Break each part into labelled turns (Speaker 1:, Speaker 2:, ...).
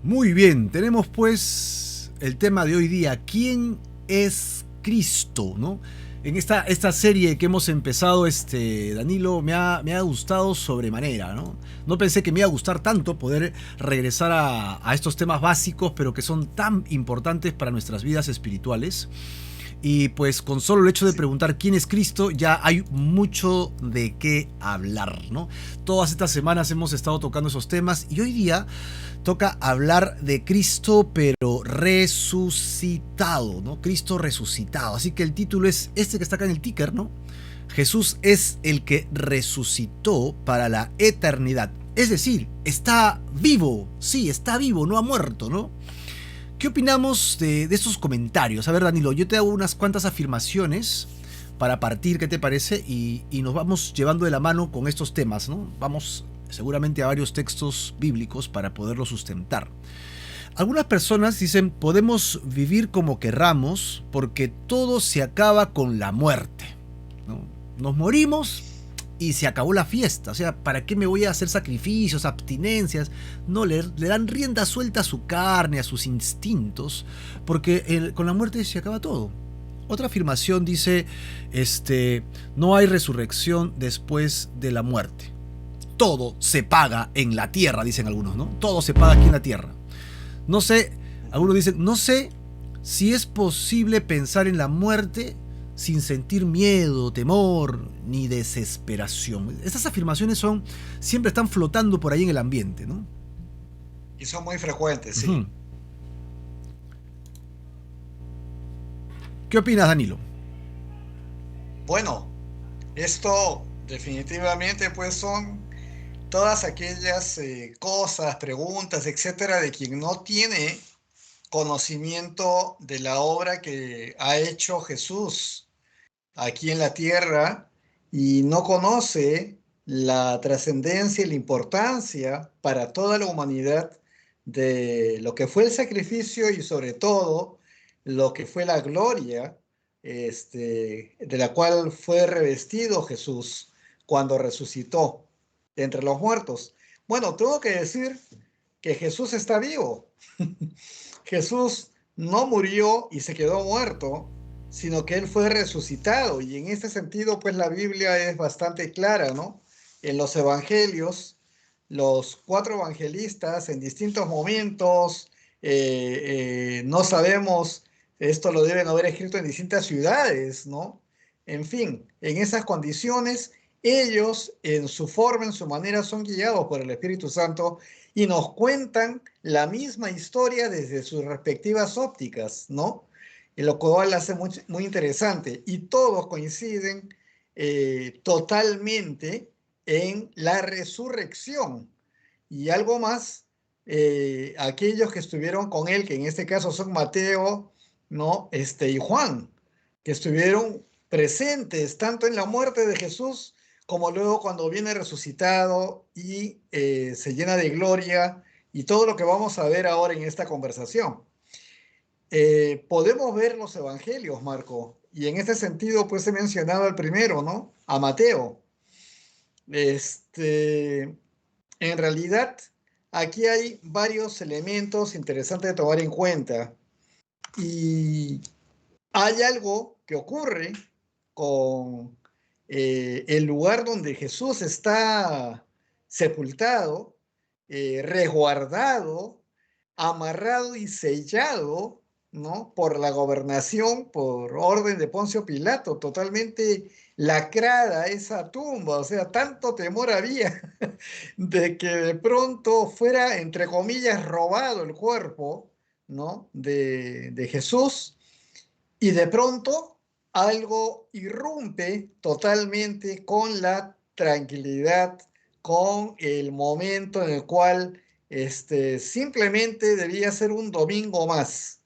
Speaker 1: Muy bien, tenemos pues el tema de hoy día, ¿quién es Cristo? ¿No? En esta serie que hemos empezado, Danilo, me ha gustado sobremanera, ¿no? No pensé que me iba a gustar tanto poder regresar a estos temas básicos, pero que son tan importantes para nuestras vidas espirituales. Y pues con solo el hecho de
Speaker 2: Sí.
Speaker 1: preguntar quién es Cristo ya hay mucho de qué hablar, ¿no? Todas estas semanas hemos estado tocando esos temas y hoy día toca hablar de Cristo pero resucitado, ¿no? Cristo resucitado. Así que el título es este que está acá en el ticker, ¿no? Jesús es el que resucitó para la eternidad. Es decir, está vivo, sí, está vivo, no ha muerto, ¿no? ¿Qué opinamos de estos comentarios? A ver, Danilo, yo te hago unas cuantas afirmaciones para partir, ¿qué te parece? Y nos vamos llevando de la mano con estos temas, ¿no? Vamos seguramente a varios textos bíblicos para poderlos sustentar. Algunas personas dicen, podemos vivir como querramos porque todo se acaba con la muerte, ¿no? Nos morimos y se acabó la fiesta. O sea, ¿para qué me voy a hacer sacrificios, abstinencias? No, le dan rienda suelta a su carne, a sus instintos, porque con la muerte se acaba todo. Otra afirmación dice, no hay resurrección después de la muerte. Todo se paga en la tierra, dicen algunos, ¿no? Todo se paga aquí en la tierra. No sé, algunos dicen, no sé si es posible pensar en la muerte sin sentir miedo, temor ni desesperación. Estas afirmaciones siempre están flotando por ahí en el ambiente, ¿no?
Speaker 2: Y son muy frecuentes,
Speaker 1: Ujú.
Speaker 2: sí.
Speaker 1: ¿Qué opinas, Danilo?
Speaker 2: Bueno, esto definitivamente pues son todas aquellas cosas, preguntas, etcétera, de quien no tiene conocimiento de la obra que ha hecho Jesús aquí en la tierra y no conoce la trascendencia y la importancia para toda la humanidad de lo que fue el sacrificio y sobre todo lo que fue la gloria de la cual fue revestido Jesús cuando resucitó de entre los muertos. Bueno, tengo que decir que Jesús está vivo. Jesús no murió y se quedó muerto, sino que él fue resucitado. Y en este sentido, pues la Biblia es bastante clara, ¿no? En los evangelios, los cuatro evangelistas en distintos momentos, no sabemos, esto lo deben haber escrito en distintas ciudades, ¿no? En fin, en esas condiciones, ellos en su forma, en su manera, son guiados por el Espíritu Santo y nos cuentan la misma historia desde sus respectivas ópticas, ¿no? Y lo cual hace muy, muy interesante. Y todos coinciden totalmente en la resurrección. Y algo más, aquellos que estuvieron con él, que en este caso son Mateo, ¿no? Y Juan, que estuvieron presentes tanto en la muerte de Jesús como luego cuando viene resucitado y se llena de gloria y todo lo que vamos a ver ahora en esta conversación. Podemos ver los evangelios, Marco, y en este sentido, pues he mencionado al primero, ¿no? A Mateo. Este, en realidad, aquí hay varios elementos interesantes de tomar en cuenta y hay algo que ocurre con el lugar donde Jesús está sepultado, resguardado, amarrado y sellado, ¿no? Por la gobernación, por orden de Poncio Pilato, totalmente lacrada esa tumba, o sea, tanto temor había de que de pronto fuera, entre comillas, robado el cuerpo, ¿no? De Jesús y de pronto algo irrumpe totalmente con la tranquilidad, con el momento en el cual simplemente debía ser un domingo más.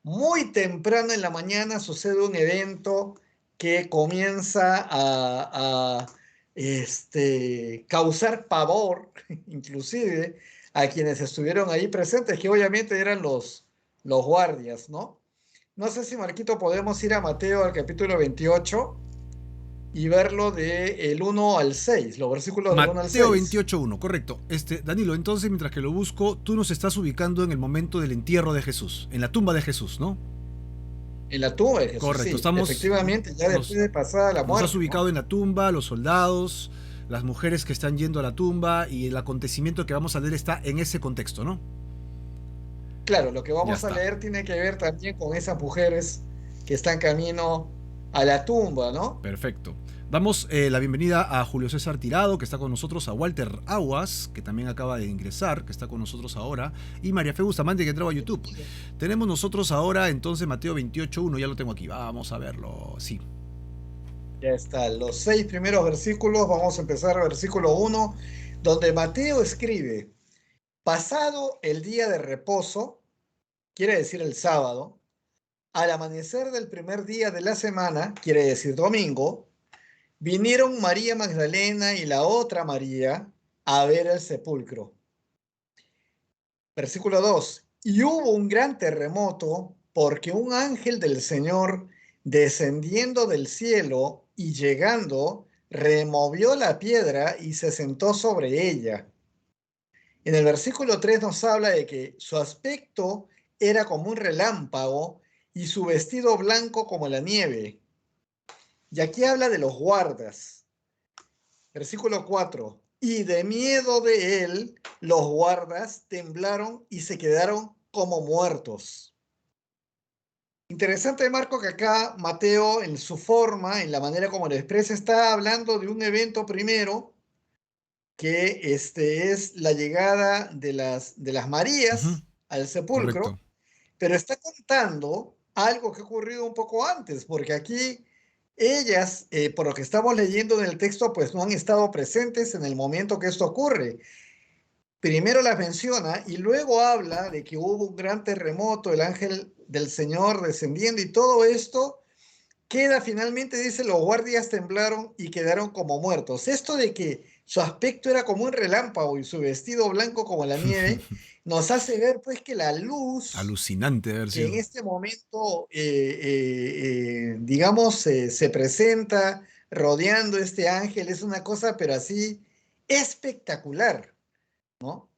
Speaker 2: Muy temprano en la mañana sucede un evento que comienza a causar pavor, inclusive a quienes estuvieron ahí presentes, que obviamente eran los guardias, ¿no? No sé si, Marquito, podemos ir a Mateo al capítulo 28. y verlo del 1 al 6, los versículos del 1 al
Speaker 1: Mateo
Speaker 2: 6.
Speaker 1: 28:1, correcto. Danilo, entonces, mientras que lo busco, tú nos estás ubicando en el momento del entierro de Jesús, en la tumba de Jesús, ¿no?
Speaker 2: En la tumba de Jesús,
Speaker 1: Correcto,
Speaker 2: sí,
Speaker 1: estamos,
Speaker 2: efectivamente, ya después de pasada la
Speaker 1: nos has
Speaker 2: muerte, ¿no?
Speaker 1: ubicado en la tumba, los soldados, las mujeres que están yendo a la tumba y el acontecimiento que vamos a leer está en ese contexto, ¿no?
Speaker 2: Claro, lo que
Speaker 1: Ya
Speaker 2: vamos a
Speaker 1: está.
Speaker 2: leer tiene que ver también con esas mujeres que están camino a la tumba, ¿no?
Speaker 1: Perfecto. Damos la bienvenida a Julio César Tirado, que está con nosotros, a Walter Aguas, que también acaba de ingresar, que está con nosotros ahora, y María Fe Bustamante, que entró a YouTube. Tenemos nosotros ahora entonces Mateo 28:1, ya lo tengo aquí, vamos a verlo, sí.
Speaker 2: Ya está, los 6 primeros versículos, vamos a empezar versículo 1, donde Mateo escribe, pasado el día de reposo, quiere decir el sábado, al amanecer del primer día de la semana, quiere decir domingo, vinieron María Magdalena y la otra María a ver el sepulcro. Versículo 2. Y hubo un gran terremoto porque un ángel del Señor, descendiendo del cielo y llegando, removió la piedra y se sentó sobre ella. En el versículo 3 nos habla de que su aspecto era como un relámpago y su vestido blanco como la nieve. Y aquí habla de los guardas. Versículo 4. Y de miedo de él, los guardas temblaron y se quedaron como muertos. Interesante, Marco, que acá Mateo, en su forma, en la manera como lo expresa, está hablando de un evento primero, que es la llegada de las
Speaker 1: Ujú,
Speaker 2: Marías al
Speaker 1: correcto.
Speaker 2: sepulcro, pero está contando algo que ha ocurrido un poco antes, porque aquí ellas, por lo que estamos leyendo en el texto, pues no han estado presentes en el momento que esto ocurre. Primero las menciona y luego habla de que hubo un gran terremoto, el ángel del Señor descendiendo y todo esto queda finalmente, dice, los guardias temblaron y quedaron como muertos. Esto de que su aspecto era como un relámpago y su vestido blanco como la nieve, nos hace ver pues que la luz
Speaker 1: Alucinante de haber
Speaker 2: que en
Speaker 1: sido.
Speaker 2: este momento, digamos, se presenta rodeando este ángel es una cosa, pero así espectacular, ¿no?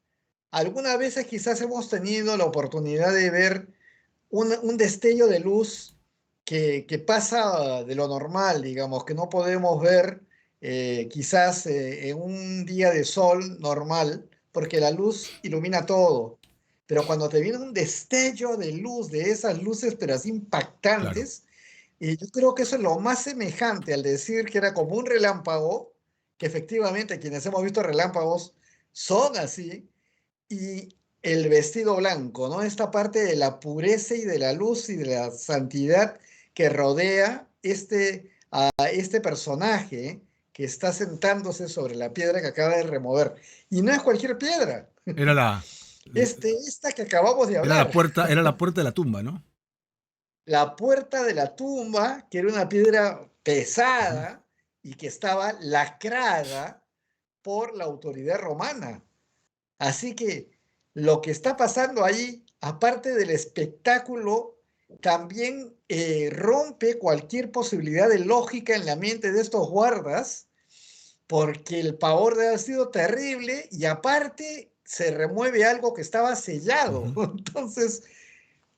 Speaker 2: Algunas veces quizás hemos tenido la oportunidad de ver un destello de luz que pasa de lo normal, digamos, que no podemos ver quizás en un día de sol normal, porque la luz ilumina todo. Pero cuando te viene un destello de luz, de esas luces, pero así
Speaker 1: Claro.
Speaker 2: impactantes, yo creo que eso es lo más semejante al decir que era como un relámpago, que efectivamente quienes hemos visto relámpagos son así, y el vestido blanco, ¿no? Esta parte de la pureza y de la luz y de la santidad que rodea a este personaje que está sentándose sobre la piedra que acaba de remover. Y no es cualquier piedra,
Speaker 1: Era la,
Speaker 2: esta que acabamos de hablar,
Speaker 1: era la puerta de la tumba, ¿no?
Speaker 2: la puerta de la tumba, que era una piedra
Speaker 1: Ujú.
Speaker 2: pesada y que estaba lacrada por la autoridad romana. Así que lo que está pasando ahí, aparte del espectáculo, también rompe cualquier posibilidad de lógica en la mente de estos guardas, porque el pavor debe haber sido terrible y aparte se remueve algo que estaba sellado.
Speaker 1: Ujú.
Speaker 2: Entonces,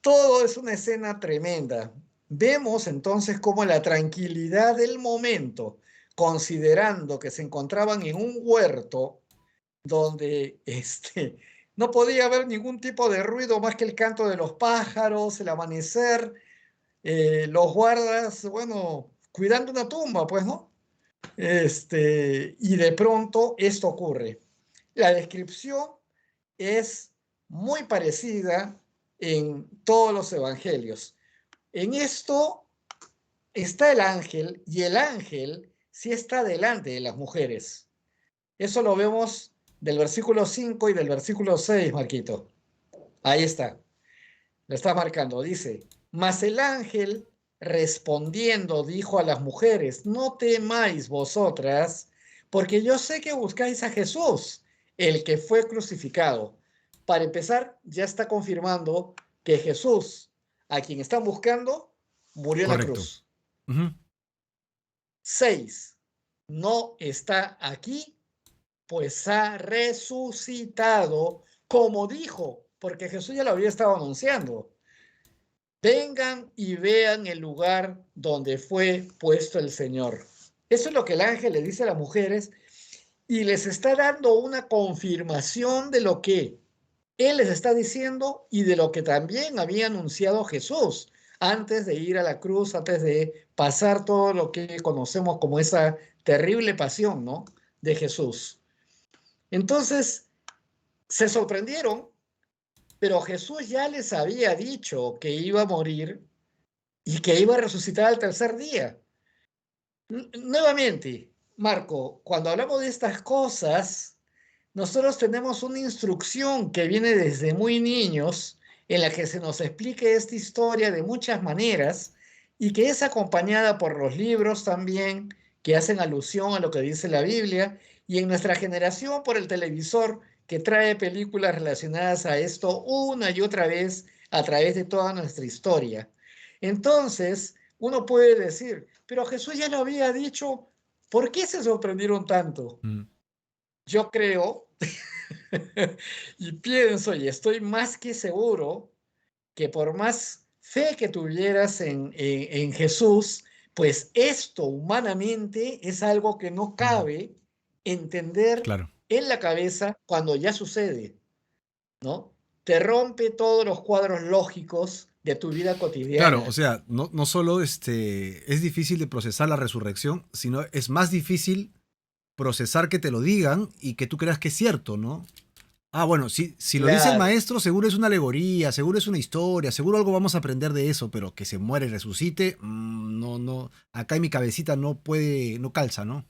Speaker 2: todo es una escena tremenda. Vemos entonces cómo la tranquilidad del momento, considerando que se encontraban en un huerto donde no podía haber ningún tipo de ruido más que el canto de los pájaros, el amanecer, los guardas, bueno, cuidando una tumba, pues, ¿no? Y de pronto esto ocurre. La descripción es muy parecida en todos los evangelios. En esto está el ángel y el ángel sí está delante de las mujeres. Eso lo vemos del versículo 5 y del versículo 6, Marquito. Ahí está, lo está marcando. Dice, mas el ángel respondiendo dijo a las mujeres, no temáis vosotras, porque yo sé que buscáis a Jesús, el que fue crucificado. Para empezar, ya está confirmando que Jesús, a quien están buscando, murió en la
Speaker 1: Correcto.
Speaker 2: cruz.
Speaker 1: Ujú.
Speaker 2: 6. No está aquí, pues ha resucitado, como dijo, porque Jesús ya lo había estado anunciando. Vengan y vean el lugar donde fue puesto el Señor. Eso es lo que el ángel le dice a las mujeres y les está dando una confirmación de lo que él les está diciendo y de lo que también había anunciado Jesús antes de ir a la cruz, antes de pasar todo lo que conocemos como esa terrible pasión, ¿no? De Jesús. Entonces, se sorprendieron, pero Jesús ya les había dicho que iba a morir y que iba a resucitar al tercer día. Nuevamente, Marco, cuando hablamos de estas cosas, nosotros tenemos una instrucción que viene desde muy niños en la que se nos explique esta historia de muchas maneras y que es acompañada por los libros también que hacen alusión a lo que dice la Biblia y en nuestra generación por el televisor que trae películas relacionadas a esto una y otra vez a través de toda nuestra historia. Entonces, uno puede decir, pero Jesús ya lo había dicho, ¿por qué se sorprendieron tanto? Yo creo y pienso y estoy más que seguro que por más fe que tuvieras en Jesús, pues esto humanamente es algo que no cabe entender
Speaker 1: Claro.
Speaker 2: en la cabeza cuando ya sucede, ¿no? Te rompe todos los cuadros lógicos de tu vida
Speaker 1: Claro, o
Speaker 2: cotidiana.
Speaker 1: sea, no solo es difícil de procesar la resurrección, sino es más difícil procesar que te lo digan y que tú creas que es cierto, ¿no? Ah, bueno, si lo dice el
Speaker 2: Claro.
Speaker 1: maestro, seguro es una alegoría, seguro es una historia, seguro algo vamos a aprender de eso, pero que se muere y resucite, no, acá en mi cabecita no puede, no calza, ¿no?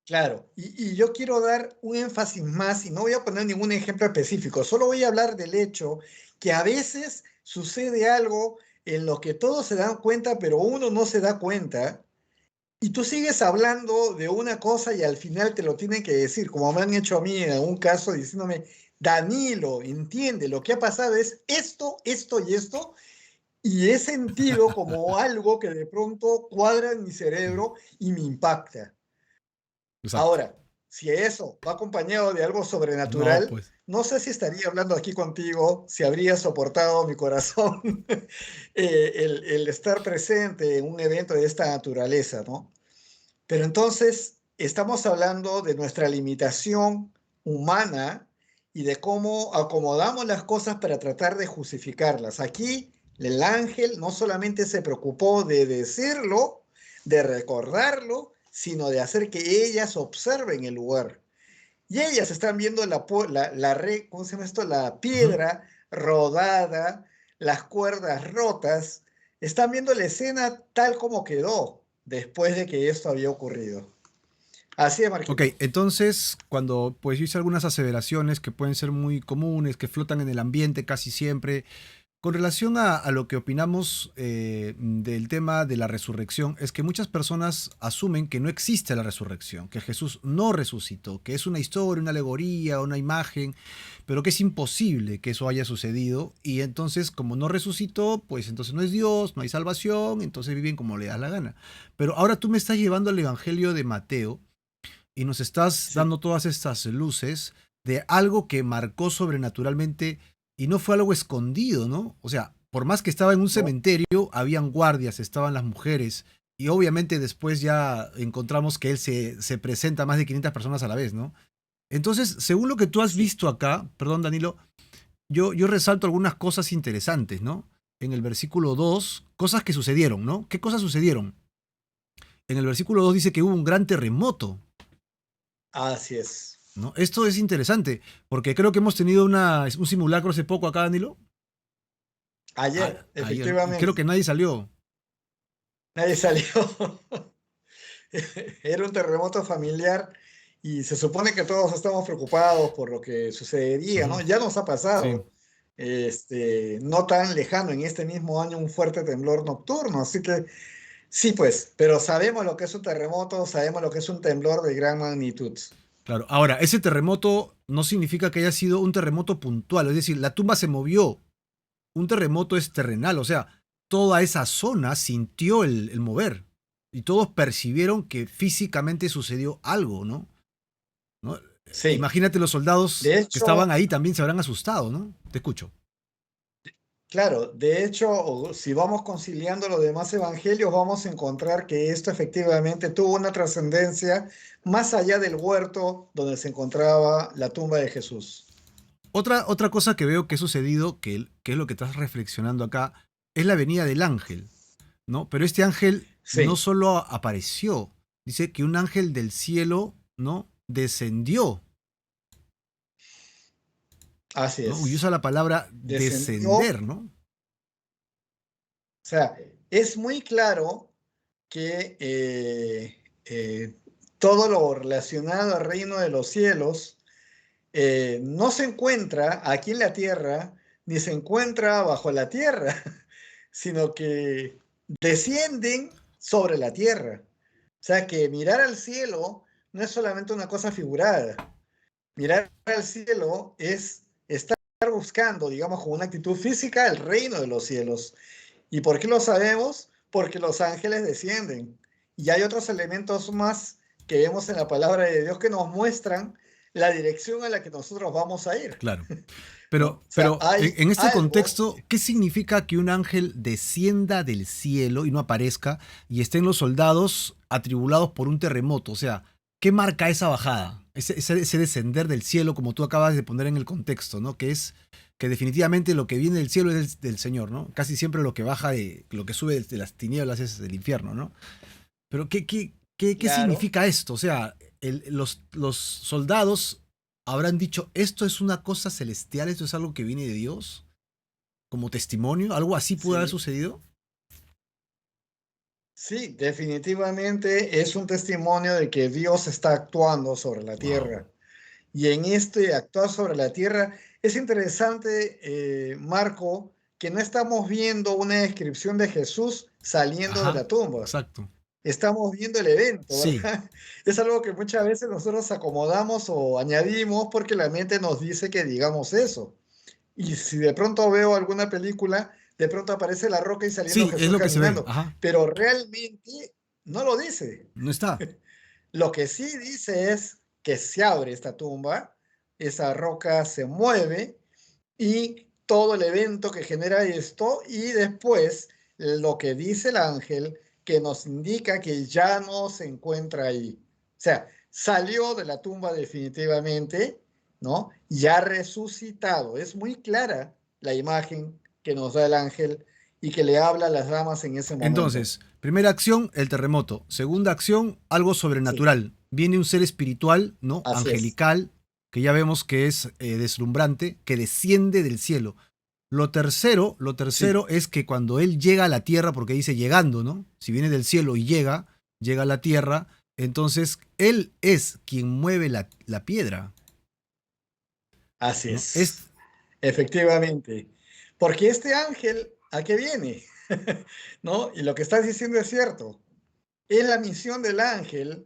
Speaker 2: Claro, y yo quiero dar un énfasis más y no voy a poner ningún ejemplo específico, solo voy a hablar del hecho que a veces sucede algo en lo que todos se dan cuenta, pero uno no se da cuenta, y tú sigues hablando de una cosa y al final te lo tienen que decir, como me han hecho a mí en algún caso diciéndome, Danilo, entiende, lo que ha pasado es esto, esto y esto, y he sentido como algo que de pronto cuadra en mi cerebro y me impacta.
Speaker 1: Exacto.
Speaker 2: Ahora, si eso va acompañado de algo
Speaker 1: No,
Speaker 2: sobrenatural,
Speaker 1: pues.
Speaker 2: no sé si estaría hablando aquí contigo, si habría soportado mi corazón el estar presente en un evento de esta naturaleza, ¿no? Pero entonces estamos hablando de nuestra limitación humana y de cómo acomodamos las cosas para tratar de justificarlas. Aquí el ángel no solamente se preocupó de decirlo, de recordarlo, sino de hacer que ellas observen el lugar. Y ellas están viendo ¿cómo se llama esto? La
Speaker 1: Ujú.
Speaker 2: piedra rodada, las cuerdas rotas. Están viendo la escena tal como quedó después de que esto había ocurrido. Así es,
Speaker 1: Ok,
Speaker 2: Marquito.
Speaker 1: entonces cuando pues yo hice algunas aseveraciones que pueden ser muy comunes, que flotan en el ambiente casi siempre, con relación a lo que opinamos del tema de la resurrección, es que muchas personas asumen que no existe la resurrección, que Jesús no resucitó, que es una historia, una alegoría, una imagen, pero que es imposible que eso haya sucedido. Y entonces, como no resucitó, pues entonces no es Dios, no hay salvación, entonces viven como le da la gana. Pero ahora tú me estás llevando al Evangelio de Mateo y nos estás
Speaker 2: Sí.
Speaker 1: dando todas estas luces de algo que marcó sobrenaturalmente y no fue algo escondido, ¿no? O sea, por más que estaba en un
Speaker 2: ¿No?
Speaker 1: cementerio, habían guardias, estaban las mujeres y obviamente después ya encontramos que él se presenta a más de 500 personas a la vez, ¿no? Entonces, según lo que tú has
Speaker 2: Sí.
Speaker 1: visto acá, perdón Danilo, yo resalto algunas cosas interesantes, ¿no? En el versículo 2 cosas que sucedieron, ¿no? ¿Qué cosas sucedieron? En el versículo 2 dice que hubo un gran terremoto.
Speaker 2: Así es.
Speaker 1: ¿No? Esto es interesante, porque creo que hemos tenido un simulacro hace poco acá, Danilo.
Speaker 2: Ayer,
Speaker 1: Ayer, ¿no? Y creo
Speaker 2: efectivamente.
Speaker 1: que nadie salió.
Speaker 2: Nadie salió. Era un terremoto familiar y se supone que todos estamos preocupados por lo que sucedería, ¿no?
Speaker 1: Ujú.
Speaker 2: Ya nos ha
Speaker 1: Sí,
Speaker 2: pasado. No tan lejano, en este mismo año, un fuerte temblor nocturno. Así que sí, pues, pero sabemos lo que es un terremoto, sabemos lo que es un temblor de gran magnitud.
Speaker 1: claro. Ahora, ese terremoto no significa que haya sido un terremoto puntual, es decir, la tumba se movió. Un terremoto es terrenal, o sea, toda esa zona sintió el mover. Y todos percibieron que físicamente sucedió algo, ¿no?
Speaker 2: Sí,
Speaker 1: Imagínate los soldados
Speaker 2: de
Speaker 1: que estaban
Speaker 2: hecho,
Speaker 1: ahí también se habrán asustado, ¿no? Te escucho.
Speaker 2: claro, de hecho, si vamos conciliando los demás evangelios, vamos a encontrar que esto efectivamente tuvo una trascendencia más allá del huerto donde se encontraba la tumba de Jesús.
Speaker 1: Otra cosa que veo que ha sucedido, que es lo que estás reflexionando acá, es la venida del ángel, ¿no? Pero este ángel no
Speaker 2: Sí,
Speaker 1: solo apareció, dice que un ángel del cielo, ¿no? Descendió,
Speaker 2: así
Speaker 1: ¿no? Y usa
Speaker 2: es.
Speaker 1: la palabra
Speaker 2: Descendió.
Speaker 1: descender, ¿no?
Speaker 2: O sea, es muy claro que todo lo relacionado al reino de los cielos no se encuentra aquí en la tierra, ni se encuentra bajo la tierra, sino que descienden sobre la tierra. O sea, que mirar al cielo no es solamente una cosa figurada. Mirar al cielo es estar buscando, digamos, con una actitud física el reino de los cielos. ¿Y por qué lo sabemos? Porque los ángeles descienden. Y hay otros elementos más que vemos en la palabra de Dios que nos muestran la dirección a la que nosotros vamos a ir,
Speaker 1: Claro.
Speaker 2: ¿no? O sea,
Speaker 1: Pero
Speaker 2: hay
Speaker 1: en este
Speaker 2: algo,
Speaker 1: contexto, ¿qué significa que un ángel descienda del cielo y no aparezca y estén los soldados atribulados por un terremoto? O sea, ¿qué marca esa bajada? Ese descender del cielo, como tú acabas de poner en el contexto, ¿no? Que es que definitivamente lo que viene del cielo es del Señor, ¿no? Casi siempre lo que baja, lo que sube de las tinieblas es del infierno, ¿no? Pero ¿qué
Speaker 2: claro,
Speaker 1: significa esto? O sea, los soldados habrán dicho, esto es una cosa celestial, esto es algo que viene de Dios, como testimonio, algo así pudo haber
Speaker 2: sí,
Speaker 1: sucedido.
Speaker 2: sí, definitivamente es un testimonio de que Dios está actuando sobre la
Speaker 1: Wow.
Speaker 2: tierra. Y en este actuar sobre la tierra es interesante, Marco, que no estamos viendo una descripción de Jesús saliendo de
Speaker 1: Ajá,
Speaker 2: la tumba.
Speaker 1: exacto.
Speaker 2: Estamos viendo el evento,
Speaker 1: Sí,
Speaker 2: ¿verdad? Es algo que muchas veces nosotros acomodamos o añadimos porque la mente nos dice que digamos eso. Y si de pronto veo alguna película, de pronto aparece la roca y saliendo
Speaker 1: sí, es
Speaker 2: Jesús
Speaker 1: lo que se ve.
Speaker 2: caminando,
Speaker 1: Ajá,
Speaker 2: pero realmente no lo dice.
Speaker 1: no está.
Speaker 2: Lo que sí dice es que se abre esta tumba, esa roca se mueve y todo el evento que genera esto y después lo que dice el ángel que nos indica que ya no se encuentra ahí. O sea, salió de la tumba definitivamente, ¿no? Y ha resucitado. Es muy clara la imagen que nos da el ángel y que le habla a las damas en ese momento.
Speaker 1: Entonces, primera acción, el terremoto. Segunda acción, algo
Speaker 2: Sí,
Speaker 1: sobrenatural. Viene un ser espiritual, ¿no?
Speaker 2: así es.
Speaker 1: Angelical, que ya vemos que es deslumbrante, que desciende del cielo. Lo
Speaker 2: Sí,
Speaker 1: tercero es que cuando él llega a la tierra, porque dice llegando, ¿no? Si viene del cielo y llega a la tierra, entonces él es quien mueve la piedra,
Speaker 2: así
Speaker 1: ¿no?
Speaker 2: es. Efectivamente. Porque este ángel, ¿a qué viene? ¿No? Y lo que estás diciendo es cierto. Es la misión del ángel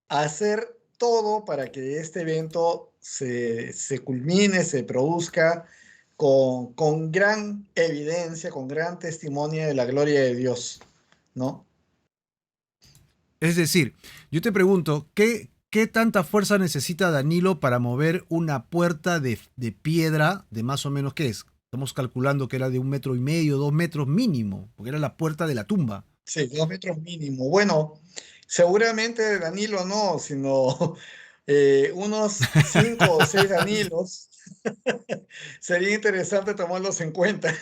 Speaker 2: hacer todo para que este evento se culmine, se produzca con gran evidencia, con gran testimonio de la gloria de Dios, ¿no?
Speaker 1: Es decir, yo te pregunto, ¿qué tanta fuerza necesita Danilo para mover una puerta de piedra de más o menos qué es? Estamos calculando que era de 1,5 metros, 2 metros mínimo, porque era la puerta de la tumba.
Speaker 2: Sí, 2 metros mínimo. Bueno, seguramente Danilo no, sino unos 5 o 6 Danilos. Sería interesante tomarlos en cuenta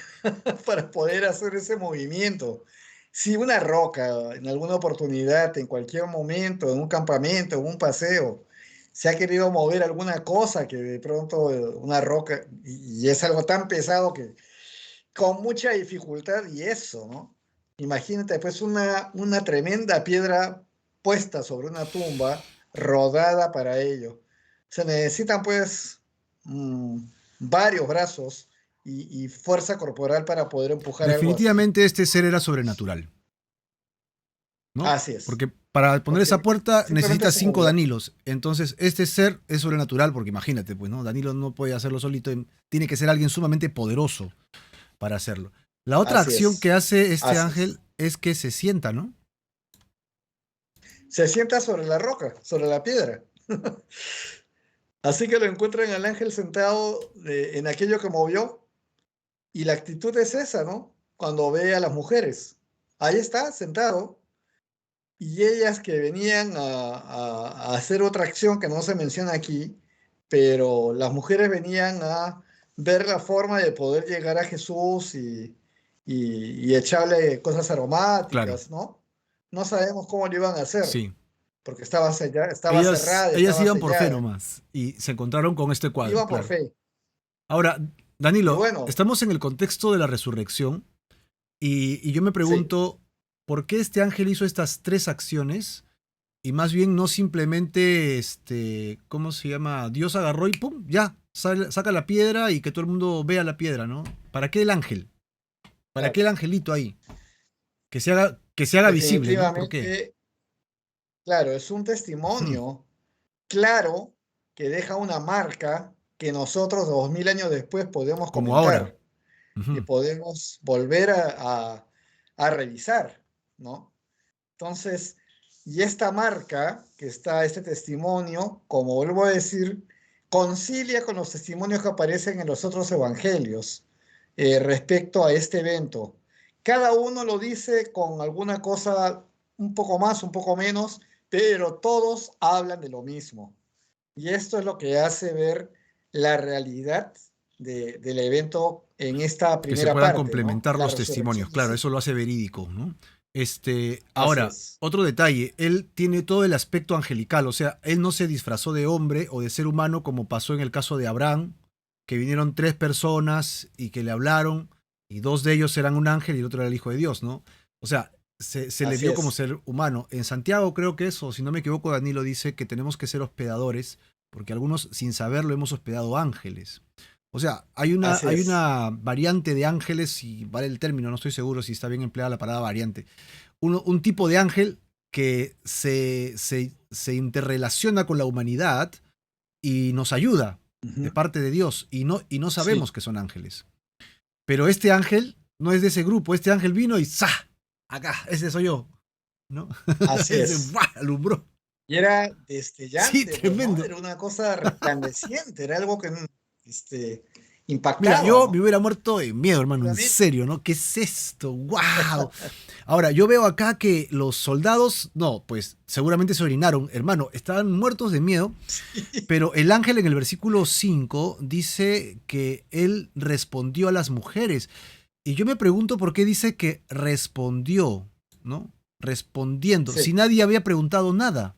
Speaker 2: para poder hacer ese movimiento. Si una roca en alguna oportunidad, en cualquier momento, en un campamento, en un paseo, se ha querido mover alguna cosa que de pronto una roca, y es algo tan pesado que con mucha dificultad y eso, ¿no? Imagínate, pues una tremenda piedra puesta sobre una tumba, rodada para ello. Se necesitan pues mm, varios brazos y fuerza corporal para poder empujar algo así.
Speaker 1: Definitivamente este ser era sobrenatural, ¿no?
Speaker 2: Así es,
Speaker 1: Porque para poner esa
Speaker 2: porque
Speaker 1: puerta
Speaker 2: simplemente
Speaker 1: necesita
Speaker 2: se
Speaker 1: 5 Danilos. Entonces, este ser es sobrenatural, porque imagínate, pues, ¿no? Danilo no puede hacerlo solito, tiene que ser alguien sumamente poderoso para hacerlo. La otra
Speaker 2: así
Speaker 1: acción que
Speaker 2: es,
Speaker 1: hace este
Speaker 2: así es.
Speaker 1: ángel es que se sienta, ¿no?
Speaker 2: Se sienta sobre la roca, sobre la piedra. Así que lo encuentran al ángel sentado en aquello que movió. Y la actitud es esa, ¿no? Cuando ve a las mujeres. Ahí está, sentado. Y ellas que venían a hacer otra acción que no se menciona aquí, pero las mujeres venían a ver la forma de poder llegar a Jesús y echarle cosas
Speaker 1: Claro,
Speaker 2: aromáticas, ¿no? No sabemos cómo lo iban a hacer,
Speaker 1: sí.
Speaker 2: porque estaba
Speaker 1: Ellas,
Speaker 2: cerrada,
Speaker 1: ellas
Speaker 2: estaba
Speaker 1: iban por fe
Speaker 2: sellada.
Speaker 1: nomás y se encontraron con este cuadro,
Speaker 2: Iba por
Speaker 1: claro.
Speaker 2: fe.
Speaker 1: Ahora,
Speaker 2: Y
Speaker 1: Danilo,
Speaker 2: bueno,
Speaker 1: estamos en el contexto de la resurrección y yo me
Speaker 2: sí,
Speaker 1: pregunto, ¿por qué este ángel hizo estas tres acciones? Y más bien no simplemente, ¿cómo se llama? Dios agarró y ¡pum! Ya, saca la piedra y que todo el mundo vea la piedra, ¿no? ¿Para qué el ángel? ¿Para qué
Speaker 2: claro,
Speaker 1: el angelito ahí? Que se haga visible, ¿no? ¿Por qué?
Speaker 2: definitivamente, claro, es un
Speaker 1: Ujú.
Speaker 2: testimonio claro que deja una marca que nosotros 2000 años después podemos
Speaker 1: Como ahora.
Speaker 2: comentar y
Speaker 1: Ujú.
Speaker 2: podemos volver a revisar, ¿no? Entonces, y esta marca que está, este testimonio, como vuelvo a decir, concilia con los testimonios que aparecen en los otros evangelios respecto a este evento. Cada uno lo dice con alguna cosa un poco más, un poco menos, pero todos hablan de lo mismo. Y esto es lo que hace ver la realidad del evento en esta
Speaker 1: Que se
Speaker 2: primera
Speaker 1: puedan
Speaker 2: parte, ¿no?
Speaker 1: complementar
Speaker 2: La
Speaker 1: los
Speaker 2: resurrección
Speaker 1: testimonios.
Speaker 2: de
Speaker 1: Claro,
Speaker 2: sí.
Speaker 1: eso lo hace verídico, ¿no?
Speaker 2: Así
Speaker 1: Ahora,
Speaker 2: es.
Speaker 1: otro detalle, él tiene todo el aspecto angelical, o sea, él no se disfrazó de hombre o de ser humano como pasó en el caso de Abraham, que vinieron tres personas y que le hablaron, y dos de ellos eran un ángel y el otro era el Hijo de Dios, ¿no? O sea, se le
Speaker 2: Así
Speaker 1: vio como
Speaker 2: es.
Speaker 1: ser humano. En Santiago creo que eso, si no me equivoco, Danilo dice que tenemos que ser hospedadores, porque algunos sin saberlo hemos hospedado ángeles. O sea, hay una,
Speaker 2: Así
Speaker 1: hay
Speaker 2: es.
Speaker 1: una variante de ángeles, si vale el término, no estoy seguro si está bien empleada la palabra variante. Un tipo de ángel que se interrelaciona con la humanidad y nos ayuda de
Speaker 2: Ujú.
Speaker 1: parte de Dios y no sabemos
Speaker 2: Sí,
Speaker 1: que son ángeles. Pero este ángel no es de ese grupo, este ángel vino y ¡za! Acá, ese soy yo, ¿no?
Speaker 2: así
Speaker 1: Ese
Speaker 2: es.
Speaker 1: ¡buah! Alumbró.
Speaker 2: Y era
Speaker 1: Sí,
Speaker 2: destellante, pues, ¿no?
Speaker 1: tremendo.
Speaker 2: Era una cosa resplandeciente, era algo que este,
Speaker 1: Mira,
Speaker 2: impactaba,
Speaker 1: yo me
Speaker 2: ¿no?
Speaker 1: hubiera muerto de miedo, hermano, en
Speaker 2: Definitivamente.
Speaker 1: serio, ¿no? ¿Qué es esto? ¡Wow! Ahora, yo veo acá que los soldados, no, pues seguramente se orinaron, hermano, estaban muertos de miedo, pero el ángel en el versículo 5 dice que él respondió a las mujeres. Y yo me pregunto por qué dice que respondió, ¿no? Respondiendo, si
Speaker 2: Sí,
Speaker 1: nadie había preguntado nada.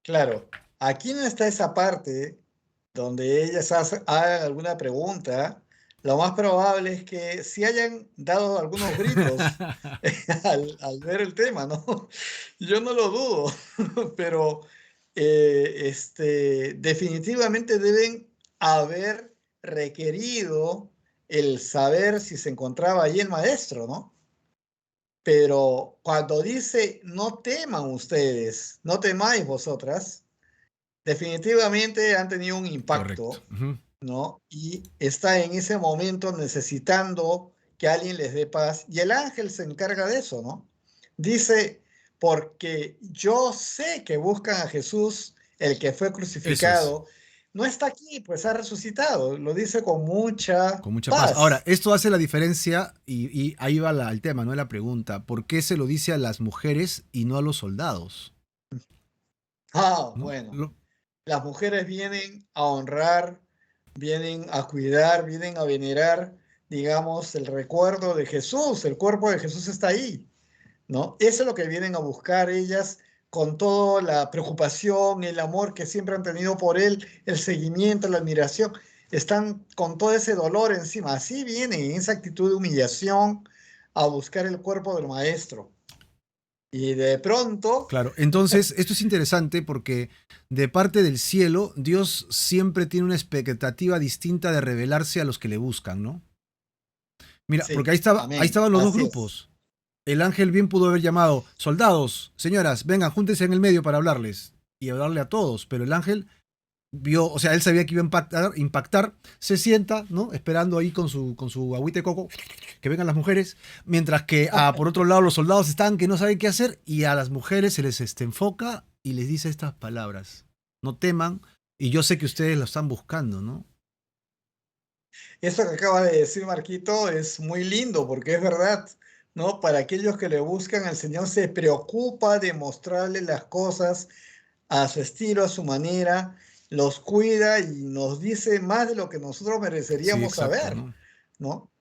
Speaker 2: claro. Aquí no está esa parte donde ellas hagan alguna pregunta. Lo más probable es que sí hayan dado algunos gritos al ver el tema, ¿no? Yo no lo dudo, pero definitivamente deben haber requerido el saber si se encontraba ahí el maestro, ¿no? Pero cuando dice, no teman ustedes, no temáis vosotras, definitivamente han tenido un
Speaker 1: Correcto.
Speaker 2: impacto,
Speaker 1: Ujú.
Speaker 2: ¿no? Y está en ese momento necesitando que alguien les dé paz. Y el ángel se encarga de eso, ¿no? Dice, porque yo sé que buscan a Jesús, el que fue
Speaker 1: Eso es,
Speaker 2: crucificado. No está aquí, pues ha resucitado. Lo dice con mucha
Speaker 1: con mucha paz. Ahora,
Speaker 2: paz.
Speaker 1: esto hace la diferencia y ahí va el tema, no la pregunta. ¿Por qué se lo dice a las mujeres y no a los soldados?
Speaker 2: Ah,
Speaker 1: ¿No?
Speaker 2: bueno. Las mujeres vienen a honrar, vienen a cuidar, vienen a venerar, digamos, el recuerdo de Jesús, el cuerpo de Jesús está ahí, ¿no? Eso es lo que vienen a buscar ellas con toda la preocupación, el amor que siempre han tenido por él, el seguimiento, la admiración, están con todo ese dolor encima. Así vienen en esa actitud de humillación a buscar el cuerpo del maestro. Y de pronto,
Speaker 1: Claro, entonces esto es interesante porque de parte del cielo Dios siempre tiene una expectativa distinta de revelarse a los que le buscan, ¿no? Mira, porque
Speaker 2: sí,
Speaker 1: ahí
Speaker 2: amén,
Speaker 1: estaban los dos
Speaker 2: así es.
Speaker 1: grupos. El ángel bien pudo haber llamado, soldados, señoras, vengan, júntense en el medio para hablarles y hablarle a todos, pero el ángel vio, o sea, él sabía que iba a impactar, se sienta, ¿no? Esperando ahí con su agüita de coco, que vengan las mujeres, mientras que por otro lado los soldados están que no saben qué hacer y a las mujeres se les enfoca y les dice estas palabras, no teman y yo sé que ustedes lo están buscando, ¿no?
Speaker 2: Esto que acaba de decir Marquito es muy lindo porque es verdad, ¿no? Para aquellos que le buscan, el Señor se preocupa de mostrarle las cosas a su estilo, a su manera, los cuida y nos dice más de lo que nosotros
Speaker 1: Sí,
Speaker 2: mereceríamos
Speaker 1: exacto,
Speaker 2: saber,
Speaker 1: ¿no?
Speaker 2: ¿no?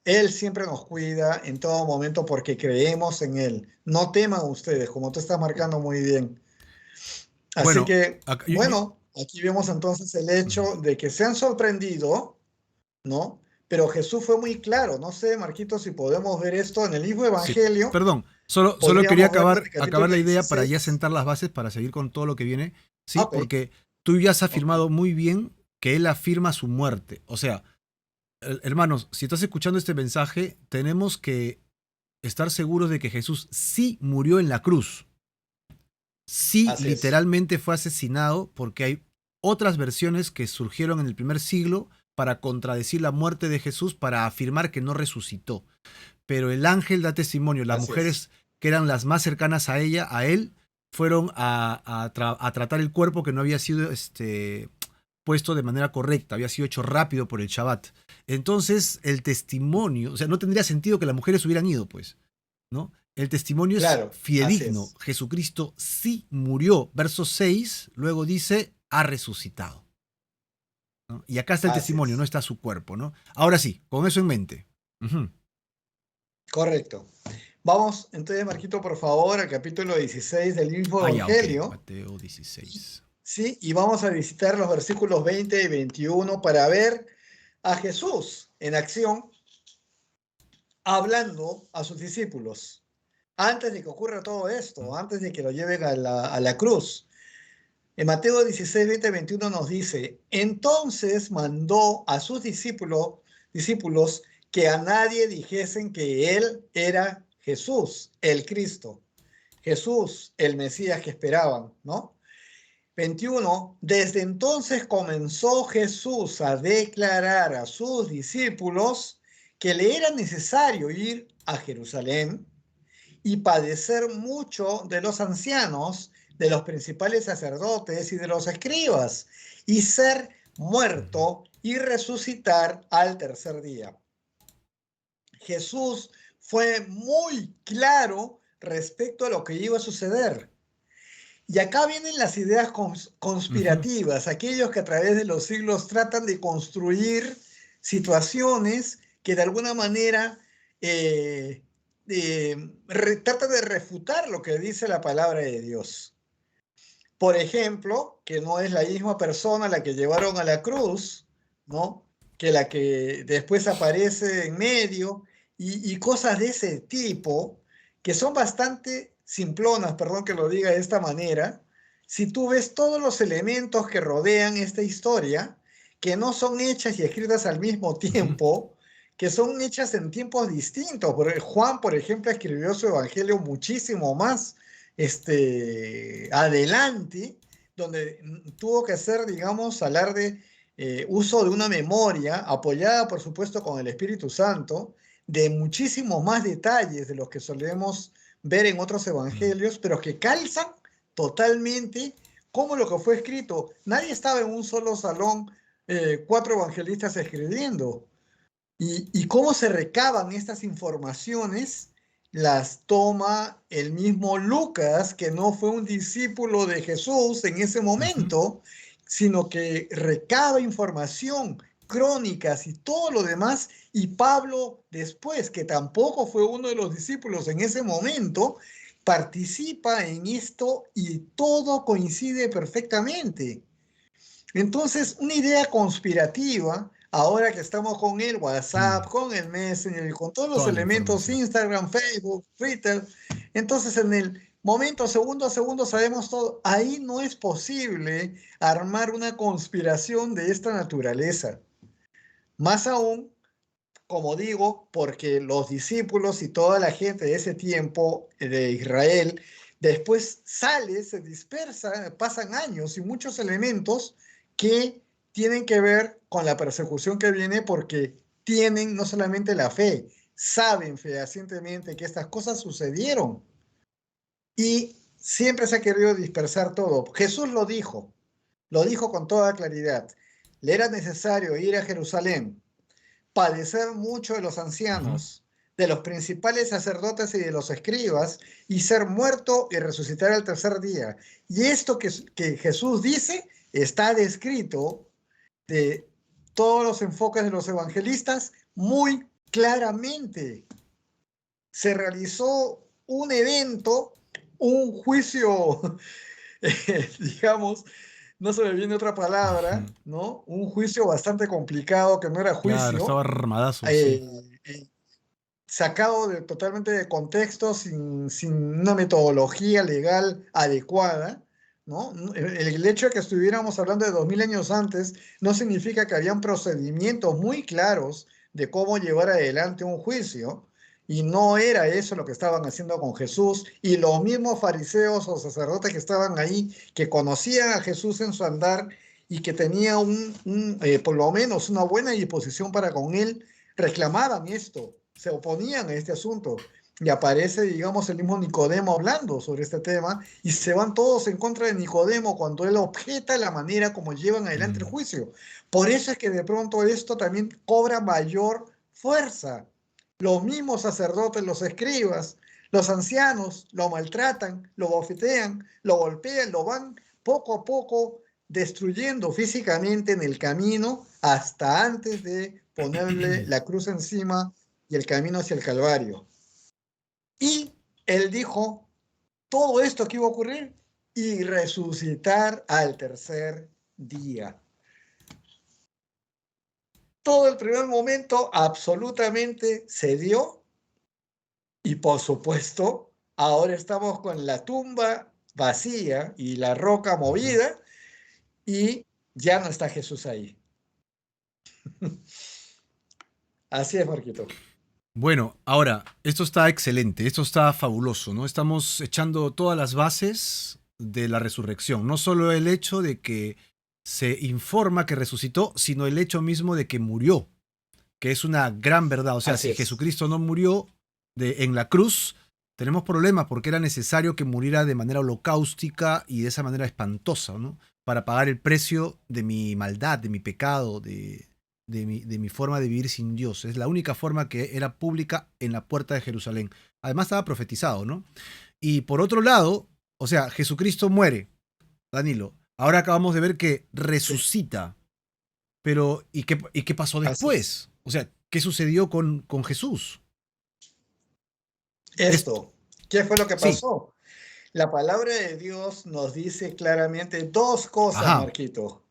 Speaker 2: Él siempre nos cuida en todo momento porque creemos en Él. No teman ustedes, como tú estás marcando muy bien. Así
Speaker 1: Bueno,
Speaker 2: que,
Speaker 1: acá-
Speaker 2: bueno, aquí vemos entonces el
Speaker 1: Ujú.
Speaker 2: hecho de que se han sorprendido, ¿no? Pero Jesús fue muy claro. No sé, Marquito, si podemos ver esto en el mismo
Speaker 1: Sí,
Speaker 2: Evangelio.
Speaker 1: perdón, solo quería
Speaker 2: Podríamos verlo en el
Speaker 1: acabar
Speaker 2: capítulo
Speaker 1: la idea para ya
Speaker 2: 16.
Speaker 1: sentar las bases para seguir con todo lo que viene, ¿sí?
Speaker 2: Ok,
Speaker 1: Porque tú ya has
Speaker 2: ok.
Speaker 1: afirmado muy bien que él afirma su muerte. O sea, hermanos, si estás escuchando este mensaje, tenemos que estar seguros de que Jesús sí murió en la cruz. Sí,
Speaker 2: Así es.
Speaker 1: literalmente fue asesinado porque hay otras versiones que surgieron en el primer siglo para contradecir la muerte de Jesús, para afirmar que no resucitó. Pero el ángel da testimonio. Las
Speaker 2: Así es.
Speaker 1: mujeres que eran las más cercanas a ella, a él, fueron a tratar el cuerpo que no había sido puesto de manera correcta, había sido hecho rápido por el Shabbat. Entonces, el testimonio, o sea, no tendría sentido que las mujeres hubieran ido, pues, ¿no? El testimonio es
Speaker 2: Claro, así
Speaker 1: fidedigno.
Speaker 2: es.
Speaker 1: Jesucristo sí murió. Verso 6, luego dice, ha resucitado, ¿no? Y acá está el
Speaker 2: Así
Speaker 1: testimonio, no
Speaker 2: es.
Speaker 1: está su cuerpo, ¿no? Ahora sí, con eso en mente. Ujú.
Speaker 2: Correcto. Vamos entonces, Marquito, por favor, al capítulo 16 del mismo
Speaker 1: Ah, ya, ok.
Speaker 2: Evangelio.
Speaker 1: Mateo
Speaker 2: Y-
Speaker 1: 16.
Speaker 2: Sí, y vamos a visitar los versículos 20 y 21 para ver a Jesús en acción hablando a sus discípulos. Antes de que ocurra todo esto, antes de que lo lleven a la cruz. En Mateo 16, 20, 21 nos dice, entonces mandó a sus discípulos que a nadie dijesen que él era Jesús, el Cristo, Jesús, el Mesías que esperaban, ¿no? 21, desde entonces comenzó Jesús a declarar a sus discípulos que le era necesario ir a Jerusalén y padecer mucho de los ancianos, de los principales sacerdotes y de los escribas, y ser
Speaker 1: Ujú.
Speaker 2: muerto y resucitar al tercer día. Jesús fue muy claro respecto a lo que iba a suceder. Y acá vienen las ideas
Speaker 1: Ujú.
Speaker 2: conspirativas, aquellos que a través de los siglos tratan de construir situaciones que de alguna manera eh, tratan de refutar lo que dice la palabra de Dios. Por ejemplo, que no es la misma persona la que llevaron a la cruz, ¿no? Que la que después aparece en medio y cosas de ese tipo que son bastante simplonas, perdón que lo diga de esta manera. Si tú ves todos los elementos que rodean esta historia, que no son hechas y escritas al mismo
Speaker 1: Ujú.
Speaker 2: tiempo, que son hechas en tiempos distintos. Juan, por ejemplo, escribió su evangelio muchísimo más adelante, donde tuvo que hacer, digamos, alarde, uso de una memoria apoyada, por supuesto, con el Espíritu Santo, de muchísimos más detalles de los que solemos ver en otros
Speaker 1: Mm.
Speaker 2: evangelios, pero que calzan totalmente como lo que fue escrito. Nadie estaba en un solo salón, cuatro evangelistas escribiendo. Y cómo se recaban estas informaciones las toma el mismo Lucas, que no fue un discípulo de Jesús en ese
Speaker 1: Ujú.
Speaker 2: momento, sino que recaba información, crónicas y todo lo demás. Y Pablo después, que tampoco fue uno de los discípulos en ese momento, participa en esto y todo coincide perfectamente. Entonces, una idea conspirativa, ahora que estamos con el WhatsApp,
Speaker 1: Mm.
Speaker 2: con el Messenger, con todos los
Speaker 1: Toda la
Speaker 2: elementos,
Speaker 1: información.
Speaker 2: Instagram, Facebook, Twitter, entonces en el momento, segundo a segundo, sabemos todo. Ahí no es posible armar una conspiración de esta naturaleza. Más aún, como digo, porque los discípulos y toda la gente de ese tiempo de Israel, después sale, se dispersa, pasan años y muchos elementos que tienen que ver con la persecución que viene porque tienen no solamente la fe, saben fehacientemente que estas cosas sucedieron y siempre se ha querido dispersar todo. Jesús lo dijo con toda claridad. Le era necesario ir a Jerusalén, padecer mucho de los
Speaker 1: Ujú.
Speaker 2: ancianos, de los principales sacerdotes y de los escribas, y ser muerto y resucitar al tercer día. Y esto que Jesús dice está descrito de todos los enfoques de los evangelistas muy claramente. Se realizó un evento, un juicio, digamos, no se me viene otra palabra,
Speaker 1: Ujú.
Speaker 2: ¿no? Un juicio bastante complicado que no era
Speaker 1: Claro, estaba
Speaker 2: juicio,
Speaker 1: armadazo, sí.
Speaker 2: eh, sacado totalmente de contexto, sin una metodología legal adecuada, ¿no? El hecho de que estuviéramos hablando de 2000 años antes no significa que habían procedimientos muy claros de cómo llevar adelante un juicio, y no era eso lo que estaban haciendo con Jesús, y los mismos fariseos o sacerdotes que estaban ahí, que conocían a Jesús en su andar y que tenía por lo menos una buena disposición para con él, reclamaban esto, se oponían a este asunto. Y aparece, digamos, el mismo Nicodemo hablando sobre este tema y se van todos en contra de Nicodemo cuando él objeta la manera como llevan adelante el
Speaker 1: Mm.
Speaker 2: juicio. Por eso es que de pronto esto también cobra mayor fuerza. Los mismos sacerdotes, los escribas, los ancianos lo maltratan, lo bofetean, lo golpean, lo van poco a poco destruyendo físicamente en el camino hasta antes de ponerle la cruz encima y el camino hacia el Calvario. Y él dijo, todo esto que iba a ocurrir y resucitar al tercer día. Todo el primer momento absolutamente se dio y por supuesto ahora estamos con la tumba vacía y la roca
Speaker 1: Ujú.
Speaker 2: movida y ya no está Jesús ahí. Así es, Marquito.
Speaker 1: Bueno, ahora, esto está excelente, esto está fabuloso, ¿no? Estamos echando todas las bases de la resurrección. No solo el hecho de que se informa que resucitó, sino el hecho mismo de que murió, que es una gran verdad. O sea,
Speaker 2: Así
Speaker 1: si
Speaker 2: es.
Speaker 1: Jesucristo no murió en la cruz, tenemos problemas porque era necesario que muriera de manera holocaustica y de esa manera espantosa, ¿no? Para pagar el precio de mi maldad, de mi pecado, de mi forma de vivir sin Dios. Es la única forma que era pública en la puerta de Jerusalén. Además estaba profetizado, ¿no? Y por otro lado, o sea, Jesucristo muere, Danilo. Ahora acabamos de ver que
Speaker 2: Sí,
Speaker 1: resucita. Pero, ¿y qué pasó
Speaker 2: así es.
Speaker 1: después? O sea, ¿qué sucedió con Jesús? Es,
Speaker 2: Esto, ¿qué fue lo que
Speaker 1: sí,
Speaker 2: pasó? La palabra de Dios nos dice claramente dos cosas,
Speaker 1: ajá,
Speaker 2: Marquito.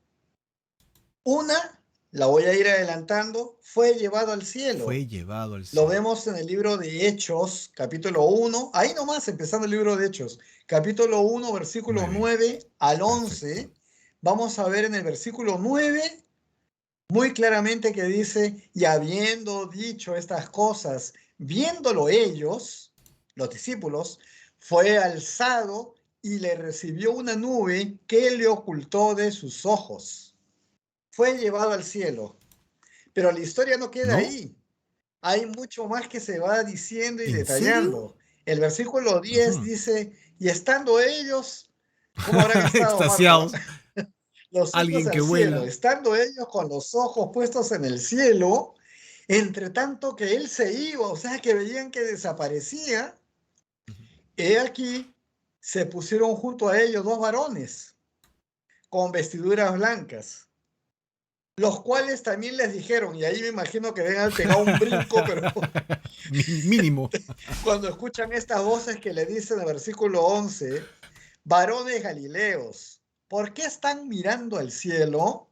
Speaker 2: Una, la voy a ir adelantando, fue llevado al
Speaker 1: fue
Speaker 2: cielo.
Speaker 1: llevado al
Speaker 2: Lo
Speaker 1: cielo.
Speaker 2: vemos en el libro de Hechos, capítulo 1, ahí nomás, empezando el libro de Hechos, capítulo 1, versículo
Speaker 1: 9.
Speaker 2: 9 al
Speaker 1: Perfecto.
Speaker 2: 11. Vamos a ver en el versículo 9 muy claramente que dice, y habiendo dicho estas cosas, viéndolo ellos, los discípulos, fue alzado y le recibió una nube que le ocultó de sus ojos. Fue llevado al cielo. Pero la historia no queda
Speaker 1: ¿No?
Speaker 2: ahí. Hay mucho más que se va diciendo y
Speaker 1: ¿En serio?
Speaker 2: detallando. El versículo 10
Speaker 1: Ujú.
Speaker 2: dice, y estando ellos, ¿cómo habrán estado, Marco?
Speaker 1: Extasiados.
Speaker 2: Los ojos
Speaker 1: Alguien que
Speaker 2: al cielo,
Speaker 1: vuela.
Speaker 2: estando ellos con los ojos puestos en el cielo, entre tanto que él se iba, o sea que veían que desaparecía,
Speaker 1: Ujú.
Speaker 2: he aquí se pusieron junto a ellos dos varones con vestiduras blancas, los cuales también les dijeron, y ahí me imagino que deben haber pegado un brinco, pero
Speaker 1: Mínimo.
Speaker 2: cuando escuchan estas voces que le dicen en el versículo 11, varones galileos, ¿por qué están mirando al cielo?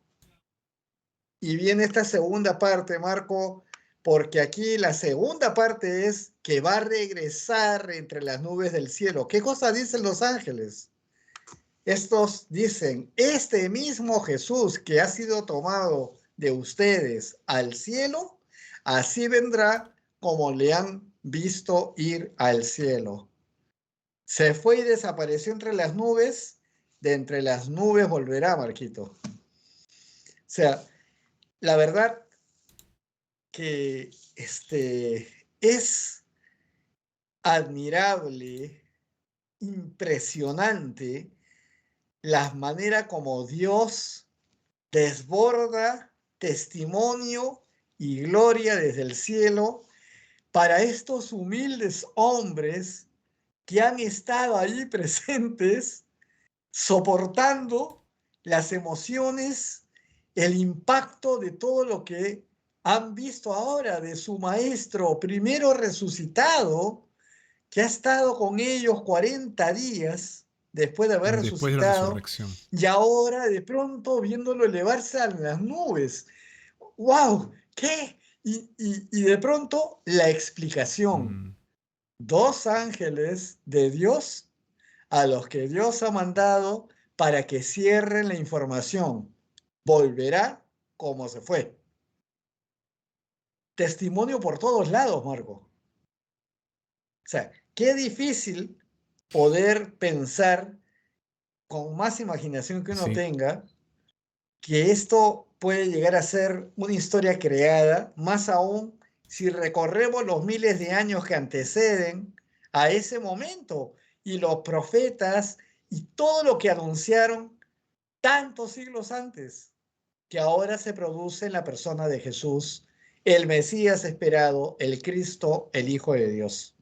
Speaker 2: Y viene esta segunda parte, Marco, porque aquí la segunda parte es que va a regresar entre las nubes del cielo. ¿Qué cosa dicen los ángeles? Estos dicen, este mismo Jesús que ha sido tomado de ustedes al cielo, así vendrá como le han visto ir al cielo. Se fue y desapareció entre las nubes, de entre las nubes volverá, Marquito. sea, la verdad que es admirable, impresionante, la manera como Dios desborda testimonio y gloria desde el cielo para estos humildes hombres que han estado ahí presentes, soportando las emociones, el impacto de todo lo que han visto ahora de su maestro primero resucitado, que ha estado con ellos 40 días después de haber
Speaker 1: Después de la
Speaker 2: resucitado,
Speaker 1: resurrección.
Speaker 2: y ahora de pronto viéndolo elevarse a las nubes. ¡Wow! ¿Qué? Y de pronto la explicación.
Speaker 1: Mm.
Speaker 2: Dos ángeles de Dios a los que Dios ha mandado para que cierren la información. Volverá como se fue. Testimonio por todos lados, Marco. O sea, qué difícil poder pensar con más imaginación que uno
Speaker 1: Sí.
Speaker 2: tenga que esto puede llegar a ser una historia creada, más aún si recorremos los miles de años que anteceden a ese momento y los profetas y todo lo que anunciaron tantos siglos antes, que ahora se produce en la persona de Jesús, el Mesías esperado, el Cristo, el Hijo de Dios.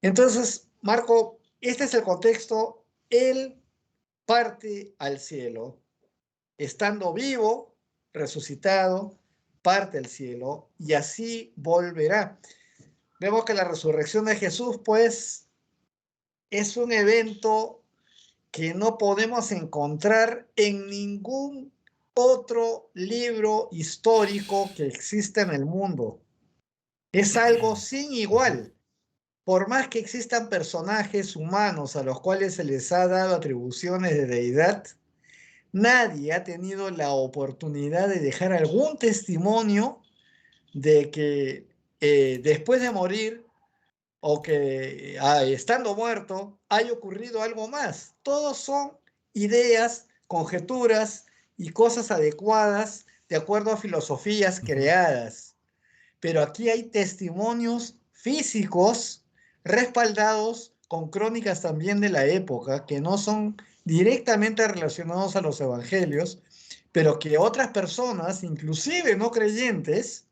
Speaker 2: Entonces, Marco, este es el contexto. Él parte al cielo, estando vivo, resucitado, parte al cielo y así volverá. Vemos que la resurrección de Jesús, pues, es un evento que no podemos encontrar en ningún otro libro histórico que exista en el mundo. Es algo sin igual. Por más que existan personajes humanos a los cuales se les ha dado atribuciones de deidad, nadie ha tenido la oportunidad de dejar algún testimonio de que después de morir o que estando muerto haya ocurrido algo más. Todos son ideas, conjeturas y cosas adecuadas de acuerdo a filosofías creadas. Pero aquí hay testimonios físicos respaldados con crónicas también de la época que no son directamente relacionados a los evangelios, pero que otras personas, inclusive no creyentes,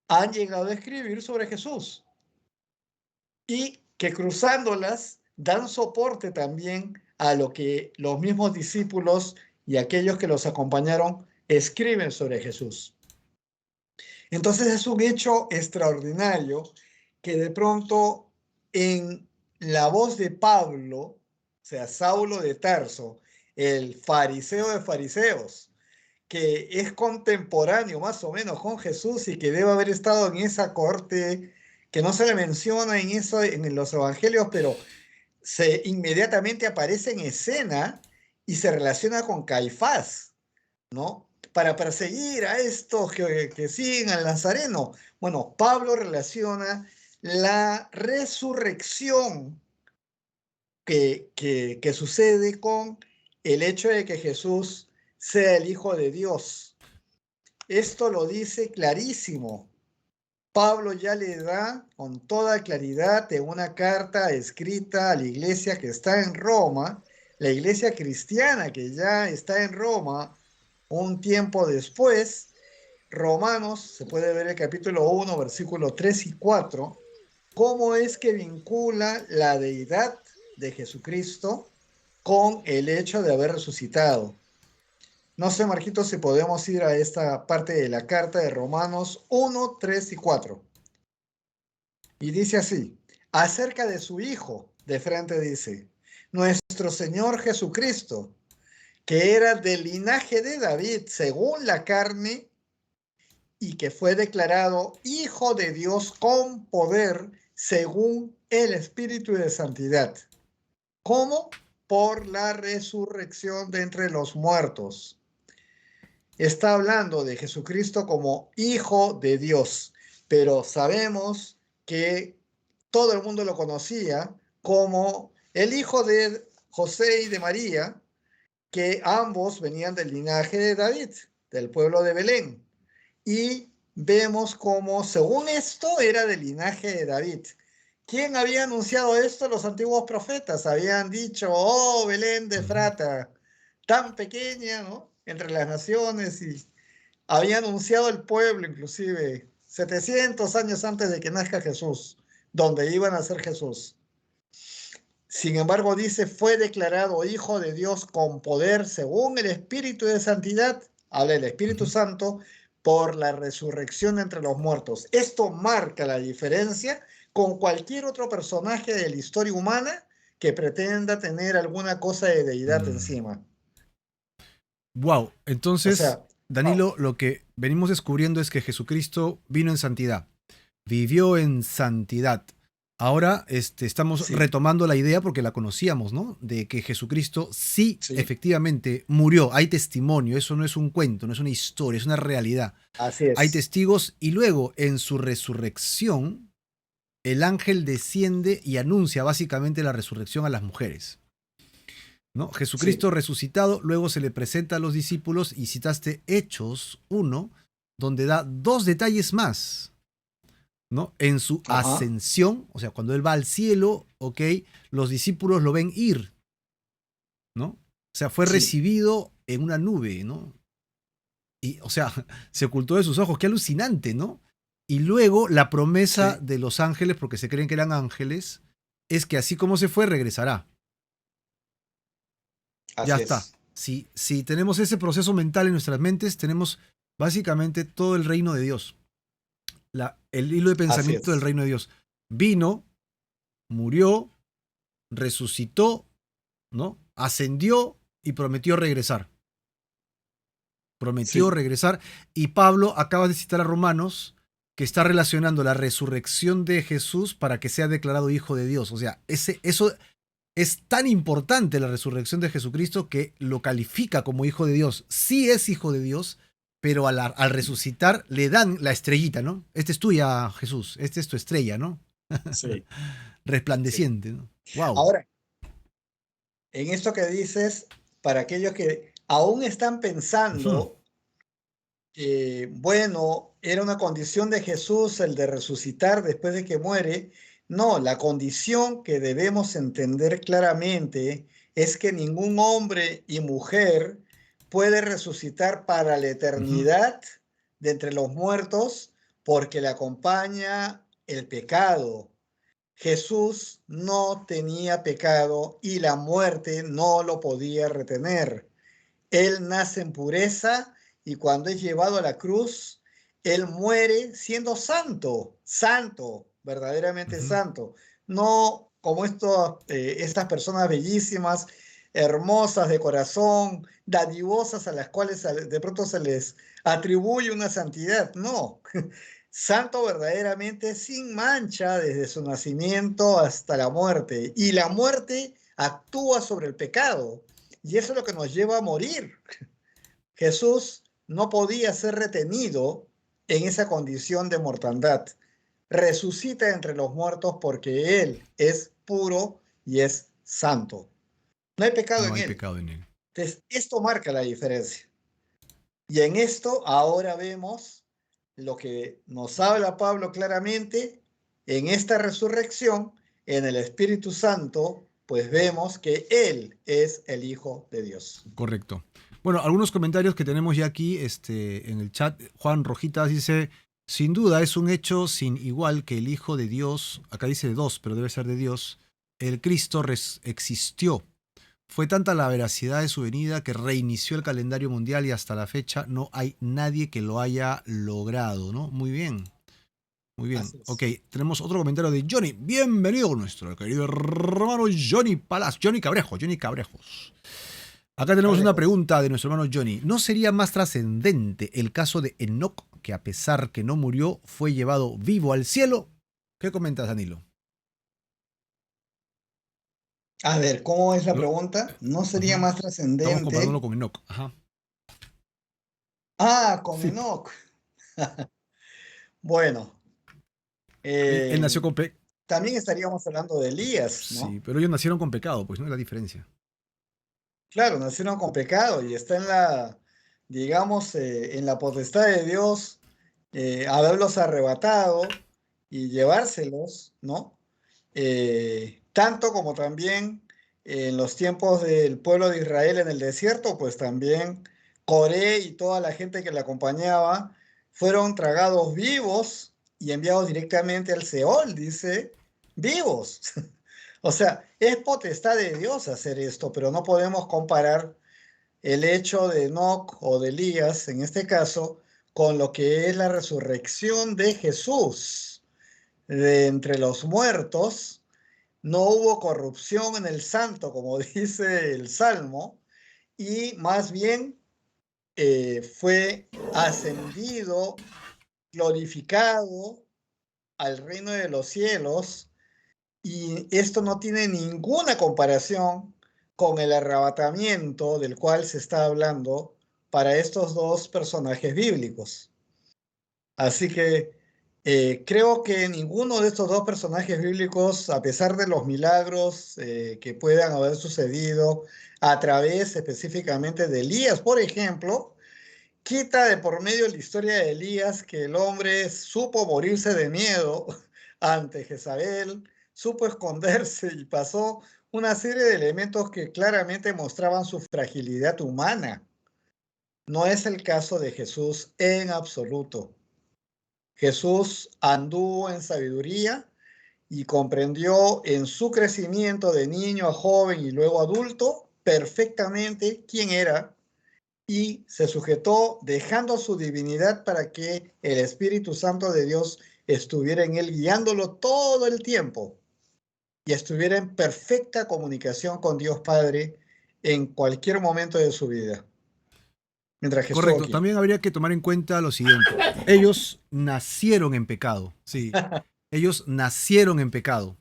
Speaker 2: han llegado a escribir sobre Jesús y que cruzándolas dan soporte también a lo que los mismos discípulos y aquellos que los acompañaron escriben sobre Jesús. Entonces es un hecho extraordinario que de pronto en la voz de Pablo, o sea, Saulo de Tarso, el fariseo de fariseos, que es contemporáneo más o menos con Jesús y que debe haber estado en esa corte, que no se le menciona en eso en los evangelios, pero se inmediatamente aparece en escena y se relaciona con Caifás, ¿no? Para perseguir a estos que siguen al Nazareno. Bueno, Pablo relaciona la resurrección que sucede con el hecho de que Jesús sea el Hijo de Dios. Esto lo dice clarísimo. Pablo ya le da con toda claridad en una carta escrita a la iglesia que está en Roma, la iglesia cristiana que ya está en Roma un tiempo después. Romanos, se puede ver el capítulo 1, versículos 3 y 4, cómo es que vincula la deidad de Jesucristo con el hecho de haber resucitado. No sé, Marquito, si podemos ir a esta parte de la carta de Romanos 1, 3 y 4. Y dice así, acerca de su Hijo, de frente dice, nuestro Señor Jesucristo, que era del linaje de David según la carne y que fue declarado Hijo de Dios con poder según el Espíritu de Santidad. ¿Cómo? Por la resurrección de entre los muertos. Está hablando de Jesucristo como Hijo de Dios, pero sabemos que todo el mundo lo conocía como el hijo de José y de María, que ambos venían del linaje de David. del pueblo de Belén. Y vemos cómo, según esto, era del linaje de David. ¿Quién había anunciado esto? Los antiguos profetas habían dicho, oh, Belén de Efrata, tan pequeña, ¿no? Entre las naciones, y había anunciado el pueblo, inclusive, 700 años antes de que nazca Jesús, donde iba a nacer Jesús. Sin embargo, dice, fue declarado hijo de Dios con poder según el Espíritu de Santidad, habla el Espíritu Santo, por la resurrección entre los muertos. Esto marca la diferencia con cualquier otro personaje de la historia humana que pretenda tener alguna cosa de deidad encima.
Speaker 1: Wow,
Speaker 2: O
Speaker 1: entonces,
Speaker 2: sea,
Speaker 1: Danilo, lo que venimos descubriendo es que Jesucristo vino en santidad, vivió en santidad. Ahora estamos
Speaker 2: sí,
Speaker 1: retomando la idea porque la conocíamos, ¿no? De que Jesucristo sí,
Speaker 2: sí,
Speaker 1: efectivamente, murió. Hay testimonio, eso no es un cuento, no es una historia, es una realidad.
Speaker 2: así
Speaker 1: Hay
Speaker 2: es.
Speaker 1: testigos y luego en su resurrección, el ángel desciende y anuncia básicamente la resurrección a las mujeres. ¿No?
Speaker 2: Sí,
Speaker 1: Jesucristo resucitado, luego se le presenta a los discípulos y citaste Hechos 1, donde da dos detalles más, ¿no? En su
Speaker 2: ajá,
Speaker 1: ascensión, o sea, cuando él va al cielo, ok, los discípulos lo ven ir, ¿no? O sea, fue
Speaker 2: sí,
Speaker 1: recibido en una nube, ¿no? Y, o sea, se ocultó de sus ojos, qué alucinante, ¿no? Y luego la promesa
Speaker 2: sí,
Speaker 1: de los ángeles, porque se creen que eran ángeles, es que así como se fue, regresará. Ya
Speaker 2: así
Speaker 1: está.
Speaker 2: es,
Speaker 1: Si tenemos ese proceso mental en nuestras mentes, tenemos básicamente todo el reino de Dios. El hilo de
Speaker 2: así
Speaker 1: pensamiento del
Speaker 2: es.
Speaker 1: reino de Dios. Vino, murió, resucitó, ¿no? Ascendió y prometió regresar. Prometió
Speaker 2: Sí,
Speaker 1: regresar. Y Pablo acaba de citar a Romanos que está relacionando la resurrección de Jesús para que sea declarado hijo de Dios. O sea, eso es tan importante la resurrección de Jesucristo que lo califica como hijo de Dios. Sí es hijo de Dios, pero al resucitar le dan la estrellita, ¿no? Este es tuya, Jesús. Este es tu estrella, ¿no?
Speaker 2: sí, sí.
Speaker 1: Resplandeciente, ¿no? Wow.
Speaker 2: Ahora, en esto que dices, para aquellos que aún están pensando que, bueno, era una condición de Jesús el de resucitar después de que muere, no, la condición que debemos entender claramente es que ningún hombre y mujer puede resucitar para la eternidad de entre los muertos porque le acompaña el pecado. Jesús no tenía pecado y la muerte no lo podía retener. Él nace en pureza y cuando es llevado a la cruz, él muere siendo santo, santo, verdaderamente santo. No como estas personas bellísimas, hermosas de corazón, dadivosas a las cuales de pronto se les atribuye una santidad. No, santo verdaderamente sin mancha desde su nacimiento hasta la muerte. Y la muerte actúa sobre el pecado. Y eso es lo que nos lleva a morir. Jesús no podía ser retenido en esa condición de mortandad. Resucita entre los muertos porque Él es puro y es santo. No hay pecado
Speaker 1: No
Speaker 2: en
Speaker 1: hay
Speaker 2: Él.
Speaker 1: pecado en él.
Speaker 2: Entonces, esto marca la diferencia. Y en esto ahora vemos lo que nos habla Pablo claramente en esta resurrección, en el Espíritu Santo, pues vemos que Él es el Hijo de Dios.
Speaker 1: Correcto. Bueno, algunos comentarios que tenemos ya aquí en el chat. Juan Rojitas dice, sin duda es un hecho sin igual que el Hijo de Dios, acá dice de dos, pero debe ser de Dios, el Cristo existió. Fue tanta la veracidad de su venida que reinició el calendario mundial y hasta la fecha no hay nadie que lo haya logrado, ¿no? Muy bien, muy bien.
Speaker 2: Así
Speaker 1: Ok,
Speaker 2: es.
Speaker 1: tenemos otro comentario de Johnny. Bienvenido nuestro querido hermano Johnny Palas, Johnny Cabrejo, Johnny Cabrejos. Acá tenemos una
Speaker 2: Cabrejos.
Speaker 1: pregunta de nuestro hermano Johnny. ¿No sería más trascendente el caso de Enoch, que a pesar que no murió, fue llevado vivo al cielo? ¿Qué comentas, Danilo?
Speaker 2: A ver, ¿cómo es la
Speaker 1: Lo-
Speaker 2: pregunta? ¿No sería
Speaker 1: Ujú.
Speaker 2: más
Speaker 1: Estamos comparándolo
Speaker 2: trascendente?
Speaker 1: con Enoch. Ajá.
Speaker 2: Ah, con
Speaker 1: Sí.
Speaker 2: Enoch. Bueno,
Speaker 1: Él
Speaker 2: eh,
Speaker 1: nació con
Speaker 2: también estaríamos hablando de Elías,
Speaker 1: Sí,
Speaker 2: ¿no?
Speaker 1: pero ellos nacieron con pecado, pues no es la diferencia.
Speaker 2: Claro, nacieron con pecado y está en digamos, en la potestad de Dios, haberlos arrebatado y llevárselos, ¿no? Tanto como también en los tiempos del pueblo de Israel en el desierto, pues también Coré y toda la gente que le acompañaba fueron tragados vivos y enviados directamente al Seol, dice, vivos. O sea, es potestad de Dios hacer esto, pero no podemos comparar el hecho de Enoc o de Elías, en este caso, con lo que es la resurrección de Jesús de entre los muertos. No hubo corrupción en el santo, como dice el Salmo, y más bien fue ascendido, glorificado al reino de los cielos, y esto no tiene ninguna comparación con el arrebatamiento del cual se está hablando para estos dos personajes bíblicos. Así que creo que ninguno de estos dos personajes bíblicos, a pesar de los milagros que puedan haber sucedido a través específicamente de Elías, por ejemplo, quita de por medio la historia de Elías que el hombre supo morirse de miedo ante Jezabel, supo esconderse y pasó una serie de elementos que claramente mostraban su fragilidad humana. No es el caso de Jesús en absoluto. Jesús anduvo en sabiduría y comprendió en su crecimiento de niño a joven y luego adulto perfectamente quién era y se sujetó dejando su divinidad para que el Espíritu Santo de Dios estuviera en él guiándolo todo el tiempo y estuviera en perfecta comunicación con Dios Padre en cualquier momento de su vida, mientras que estuvo
Speaker 1: Correcto,
Speaker 2: aquí.
Speaker 1: también habría que tomar en cuenta lo siguiente. Ellos nacieron en pecado, sí. Ellos nacieron en pecado,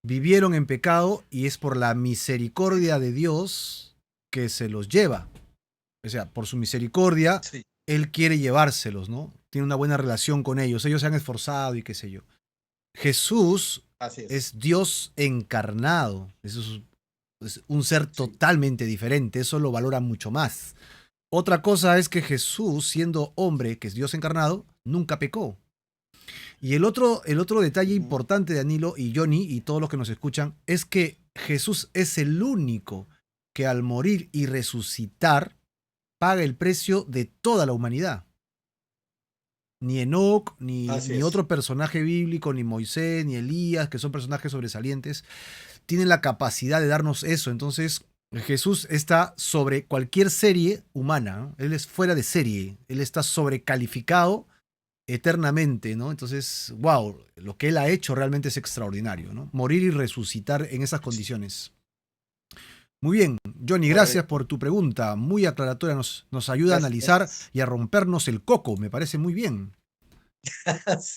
Speaker 1: vivieron en pecado y es por la misericordia de Dios que se los lleva. O sea, por su misericordia,
Speaker 2: Sí,
Speaker 1: Él quiere llevárselos, ¿no? Tiene una buena relación con ellos. Ellos se han esforzado y qué sé yo. Jesús
Speaker 2: así es.
Speaker 1: es Dios encarnado. Es un ser
Speaker 2: Sí.
Speaker 1: totalmente diferente. Eso lo valora mucho más. Otra cosa es que Jesús, siendo hombre, que es Dios encarnado, nunca pecó. Y el otro detalle
Speaker 2: Ujú.
Speaker 1: importante de Danilo y Johnny y todos los que nos escuchan es que Jesús es el único que al morir y resucitar paga el precio de toda la humanidad. Ni Enoc, ni,
Speaker 2: Así
Speaker 1: ni
Speaker 2: es.
Speaker 1: otro personaje bíblico, ni Moisés, ni Elías, que son personajes sobresalientes, tienen la capacidad de darnos eso. Entonces, Jesús está sobre cualquier serie humana, ¿no? Él es fuera de serie, él está sobrecalificado eternamente, ¿no? Entonces, wow, lo que él ha hecho realmente es extraordinario, ¿no? Morir y resucitar en esas condiciones. Muy bien, Johnny, gracias
Speaker 2: Correcto.
Speaker 1: por tu pregunta, muy aclaratoria, nos ayuda a analizar
Speaker 2: Gracias.
Speaker 1: y a rompernos el coco, me parece muy bien.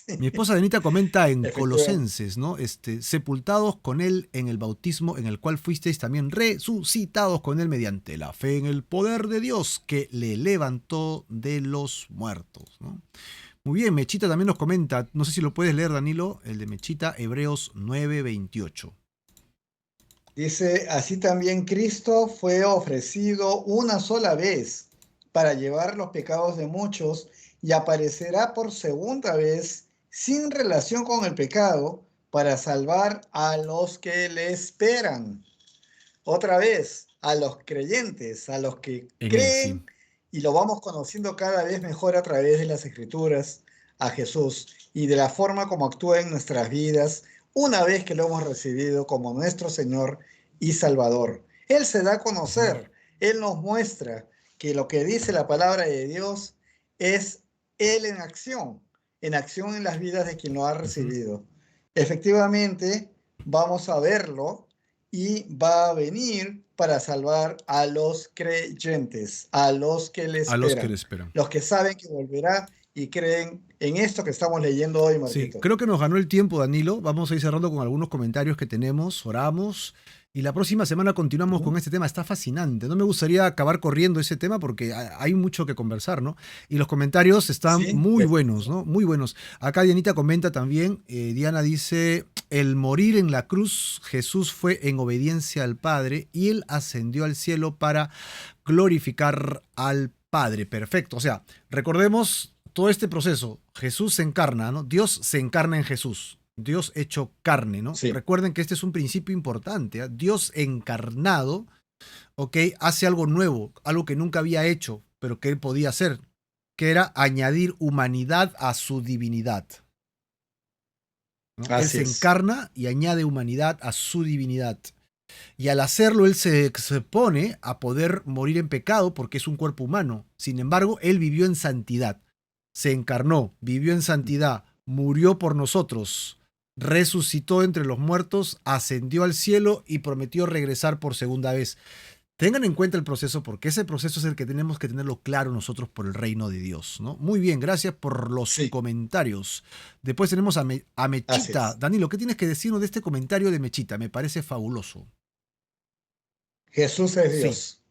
Speaker 1: Mi
Speaker 2: Sí,
Speaker 1: esposa Denita comenta en
Speaker 2: efectivamente.
Speaker 1: Colosenses, ¿no? Sepultados con él en el bautismo en el cual fuisteis también resucitados con él mediante la fe en el poder de Dios que le levantó de los muertos, ¿no? Muy bien, Mechita también nos comenta, no sé si lo puedes leer, Danilo, el de Mechita, Hebreos 9:28.
Speaker 2: Dice, así también Cristo fue ofrecido una sola vez para llevar los pecados de muchos y aparecerá por segunda vez sin relación con el pecado para salvar a los que le esperan. Otra vez, a los creyentes, a los que
Speaker 1: En él, sí.
Speaker 2: creen y lo vamos conociendo cada vez mejor a través de las escrituras a Jesús y de la forma como actúa en nuestras vidas una vez que lo hemos recibido como nuestro Señor y Salvador. Él se da a
Speaker 1: Ujú.
Speaker 2: conocer, Él nos muestra que lo que dice la palabra de Dios es Él en acción en las vidas de quien lo ha
Speaker 1: Ujú.
Speaker 2: recibido. Efectivamente, vamos a verlo y va a venir para salvar a los creyentes, a los que le
Speaker 1: A los que le
Speaker 2: esperan,
Speaker 1: esperan.
Speaker 2: los que saben que volverá y creen en esto que estamos leyendo hoy,
Speaker 1: Sí,
Speaker 2: Marquito.
Speaker 1: creo que nos ganó el tiempo, Danilo. Vamos a ir cerrando con algunos comentarios que tenemos, oramos. Y la próxima semana continuamos con este tema. Está fascinante. No me gustaría acabar corriendo ese tema porque hay mucho que conversar, ¿no? Y los comentarios están
Speaker 2: Sí,
Speaker 1: muy buenos, ¿no? Muy buenos. Acá Dianita comenta también, Diana dice, el morir en la cruz, Jesús fue en obediencia al Padre y él ascendió al cielo para glorificar al Padre. Perfecto. O sea, recordemos todo este proceso. Jesús se encarna, ¿no? Dios se encarna en Jesús. Dios hecho carne, ¿no?
Speaker 2: Sí,
Speaker 1: Recuerden que este es un principio importante. ¿Ah? Dios encarnado, ¿ok? Hace algo nuevo, algo que nunca había hecho, pero que él podía hacer, que era añadir humanidad a su divinidad, ¿no? Él
Speaker 2: así
Speaker 1: se
Speaker 2: es.
Speaker 1: encarna y añade humanidad a su divinidad. Y al hacerlo, él se expone a poder morir en pecado porque es un cuerpo humano. Sin embargo, él vivió en santidad. Se encarnó, vivió en santidad, murió por nosotros, resucitó entre los muertos, ascendió al cielo y prometió regresar por segunda vez. Tengan en cuenta el proceso porque ese proceso es el que tenemos que tenerlo claro nosotros por el reino de Dios, ¿no? Muy bien, gracias por los
Speaker 2: Sí,
Speaker 1: comentarios. Después tenemos a
Speaker 2: así
Speaker 1: Mechita.
Speaker 2: es.
Speaker 1: Danilo, ¿qué tienes que decirnos de este comentario de Mechita? Me parece fabuloso.
Speaker 2: Jesús es
Speaker 1: Sí,
Speaker 2: Dios.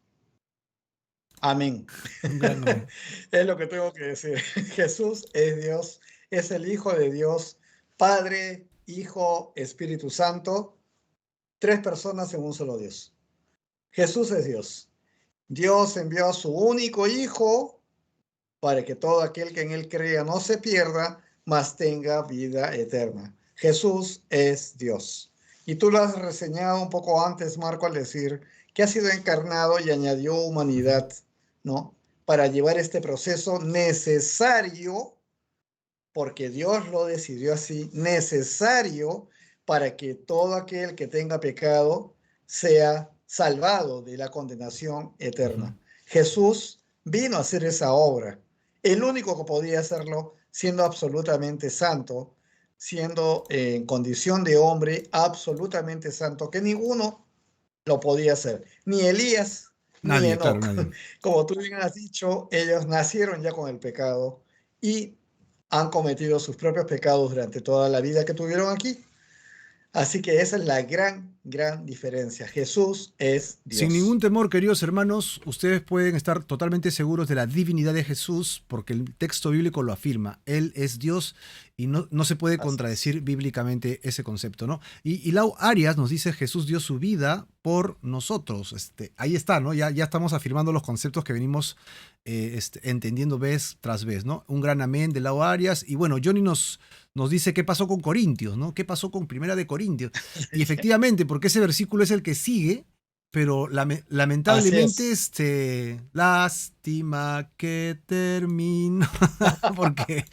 Speaker 2: Amén.
Speaker 1: un gran amén.
Speaker 2: Es lo que tengo que decir. Jesús es Dios, es el Hijo de Dios, Padre, Hijo, Espíritu Santo, tres personas en un solo Dios. Jesús es Dios. Dios envió a su único Hijo para que todo aquel que en él crea no se pierda, mas tenga vida eterna. Jesús es Dios. Y tú lo has reseñado un poco antes, Marco, al decir que ha sido encarnado y añadió
Speaker 1: Ujú.
Speaker 2: humanidad, ¿no? Para llevar este proceso necesario, porque Dios lo decidió así, necesario para que todo aquel que tenga pecado sea salvado de la condenación
Speaker 1: Ujú.
Speaker 2: eterna. Jesús vino a hacer esa obra, el único que podía hacerlo siendo absolutamente santo, siendo en condición de hombre absolutamente santo, que ninguno lo podía hacer, ni Elías ni
Speaker 1: Nadie, claro,
Speaker 2: Enoc.
Speaker 1: nadie.
Speaker 2: Como tú bien has dicho, ellos nacieron ya con el pecado y han cometido sus propios pecados durante toda la vida que tuvieron aquí. Así que esa es la gran, gran diferencia. Jesús es
Speaker 1: Sin ningún
Speaker 2: Dios.
Speaker 1: temor, queridos hermanos, ustedes pueden estar totalmente seguros de la divinidad de Jesús porque el texto bíblico lo afirma. Él es Dios y no se puede
Speaker 2: Así es.
Speaker 1: contradecir bíblicamente ese concepto, ¿no? Y Lau Arias nos dice Jesús dio su vida por nosotros. Ahí está, ¿no? Ya estamos afirmando los conceptos que venimos entendiendo vez tras vez, ¿no? Un gran amén de Lau Arias. Y bueno, Johnny nos dice qué pasó con Corintios, ¿no? ¿Qué pasó con Primera de Corintios? Y efectivamente, porque ese versículo es el que sigue, pero
Speaker 2: Así
Speaker 1: lamentablemente,
Speaker 2: es.
Speaker 1: lástima que termina, porque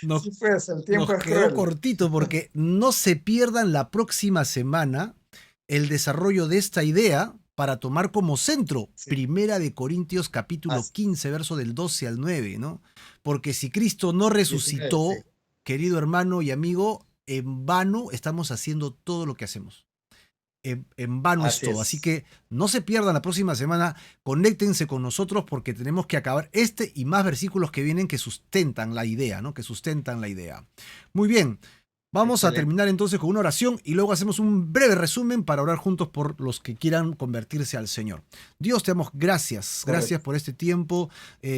Speaker 1: nos,
Speaker 2: Sí, pues el tiempo
Speaker 1: nos
Speaker 2: es
Speaker 1: quedó
Speaker 2: cruel.
Speaker 1: cortito, porque no se pierdan la próxima semana el desarrollo de esta idea para tomar como centro
Speaker 2: Sí,
Speaker 1: Primera de Corintios capítulo
Speaker 2: así.
Speaker 1: 15, verso del 12 al 9, ¿no? Porque si Cristo no
Speaker 2: 19, sí.
Speaker 1: resucitó, querido hermano y amigo, en vano estamos haciendo todo lo que hacemos en vano es
Speaker 2: Así
Speaker 1: todo. Así
Speaker 2: es.
Speaker 1: que no se pierdan la próxima semana, conéctense con nosotros porque tenemos que acabar este y más versículos que vienen que sustentan la idea, ¿no? Que sustentan la idea. Muy bien. Vamos a
Speaker 2: Excelente.
Speaker 1: terminar entonces con una oración y luego hacemos un breve resumen para orar juntos por los que quieran convertirse al Señor. Dios, te damos gracias, gracias
Speaker 2: Correcto.
Speaker 1: por este tiempo,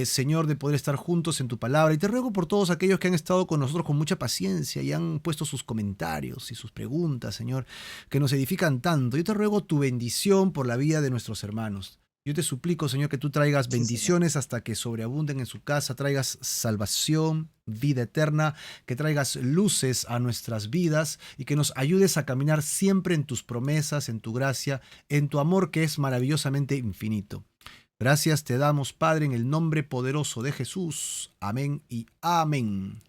Speaker 1: Señor, de poder estar juntos en tu palabra. Y te ruego por todos aquellos que han estado con nosotros con mucha paciencia y han puesto sus comentarios y sus preguntas, Señor, que nos edifican tanto. Yo te ruego tu bendición por la vida de nuestros hermanos. Yo te suplico, Señor, que tú traigas
Speaker 2: Sí, Señor.
Speaker 1: bendiciones hasta que sobreabunden en su casa, traigas salvación, vida eterna, que traigas luces a nuestras vidas y que nos ayudes a caminar siempre en tus promesas, en tu gracia, en tu amor que es maravillosamente infinito. Gracias te damos, Padre, en el nombre poderoso de Jesús. Amén y amén.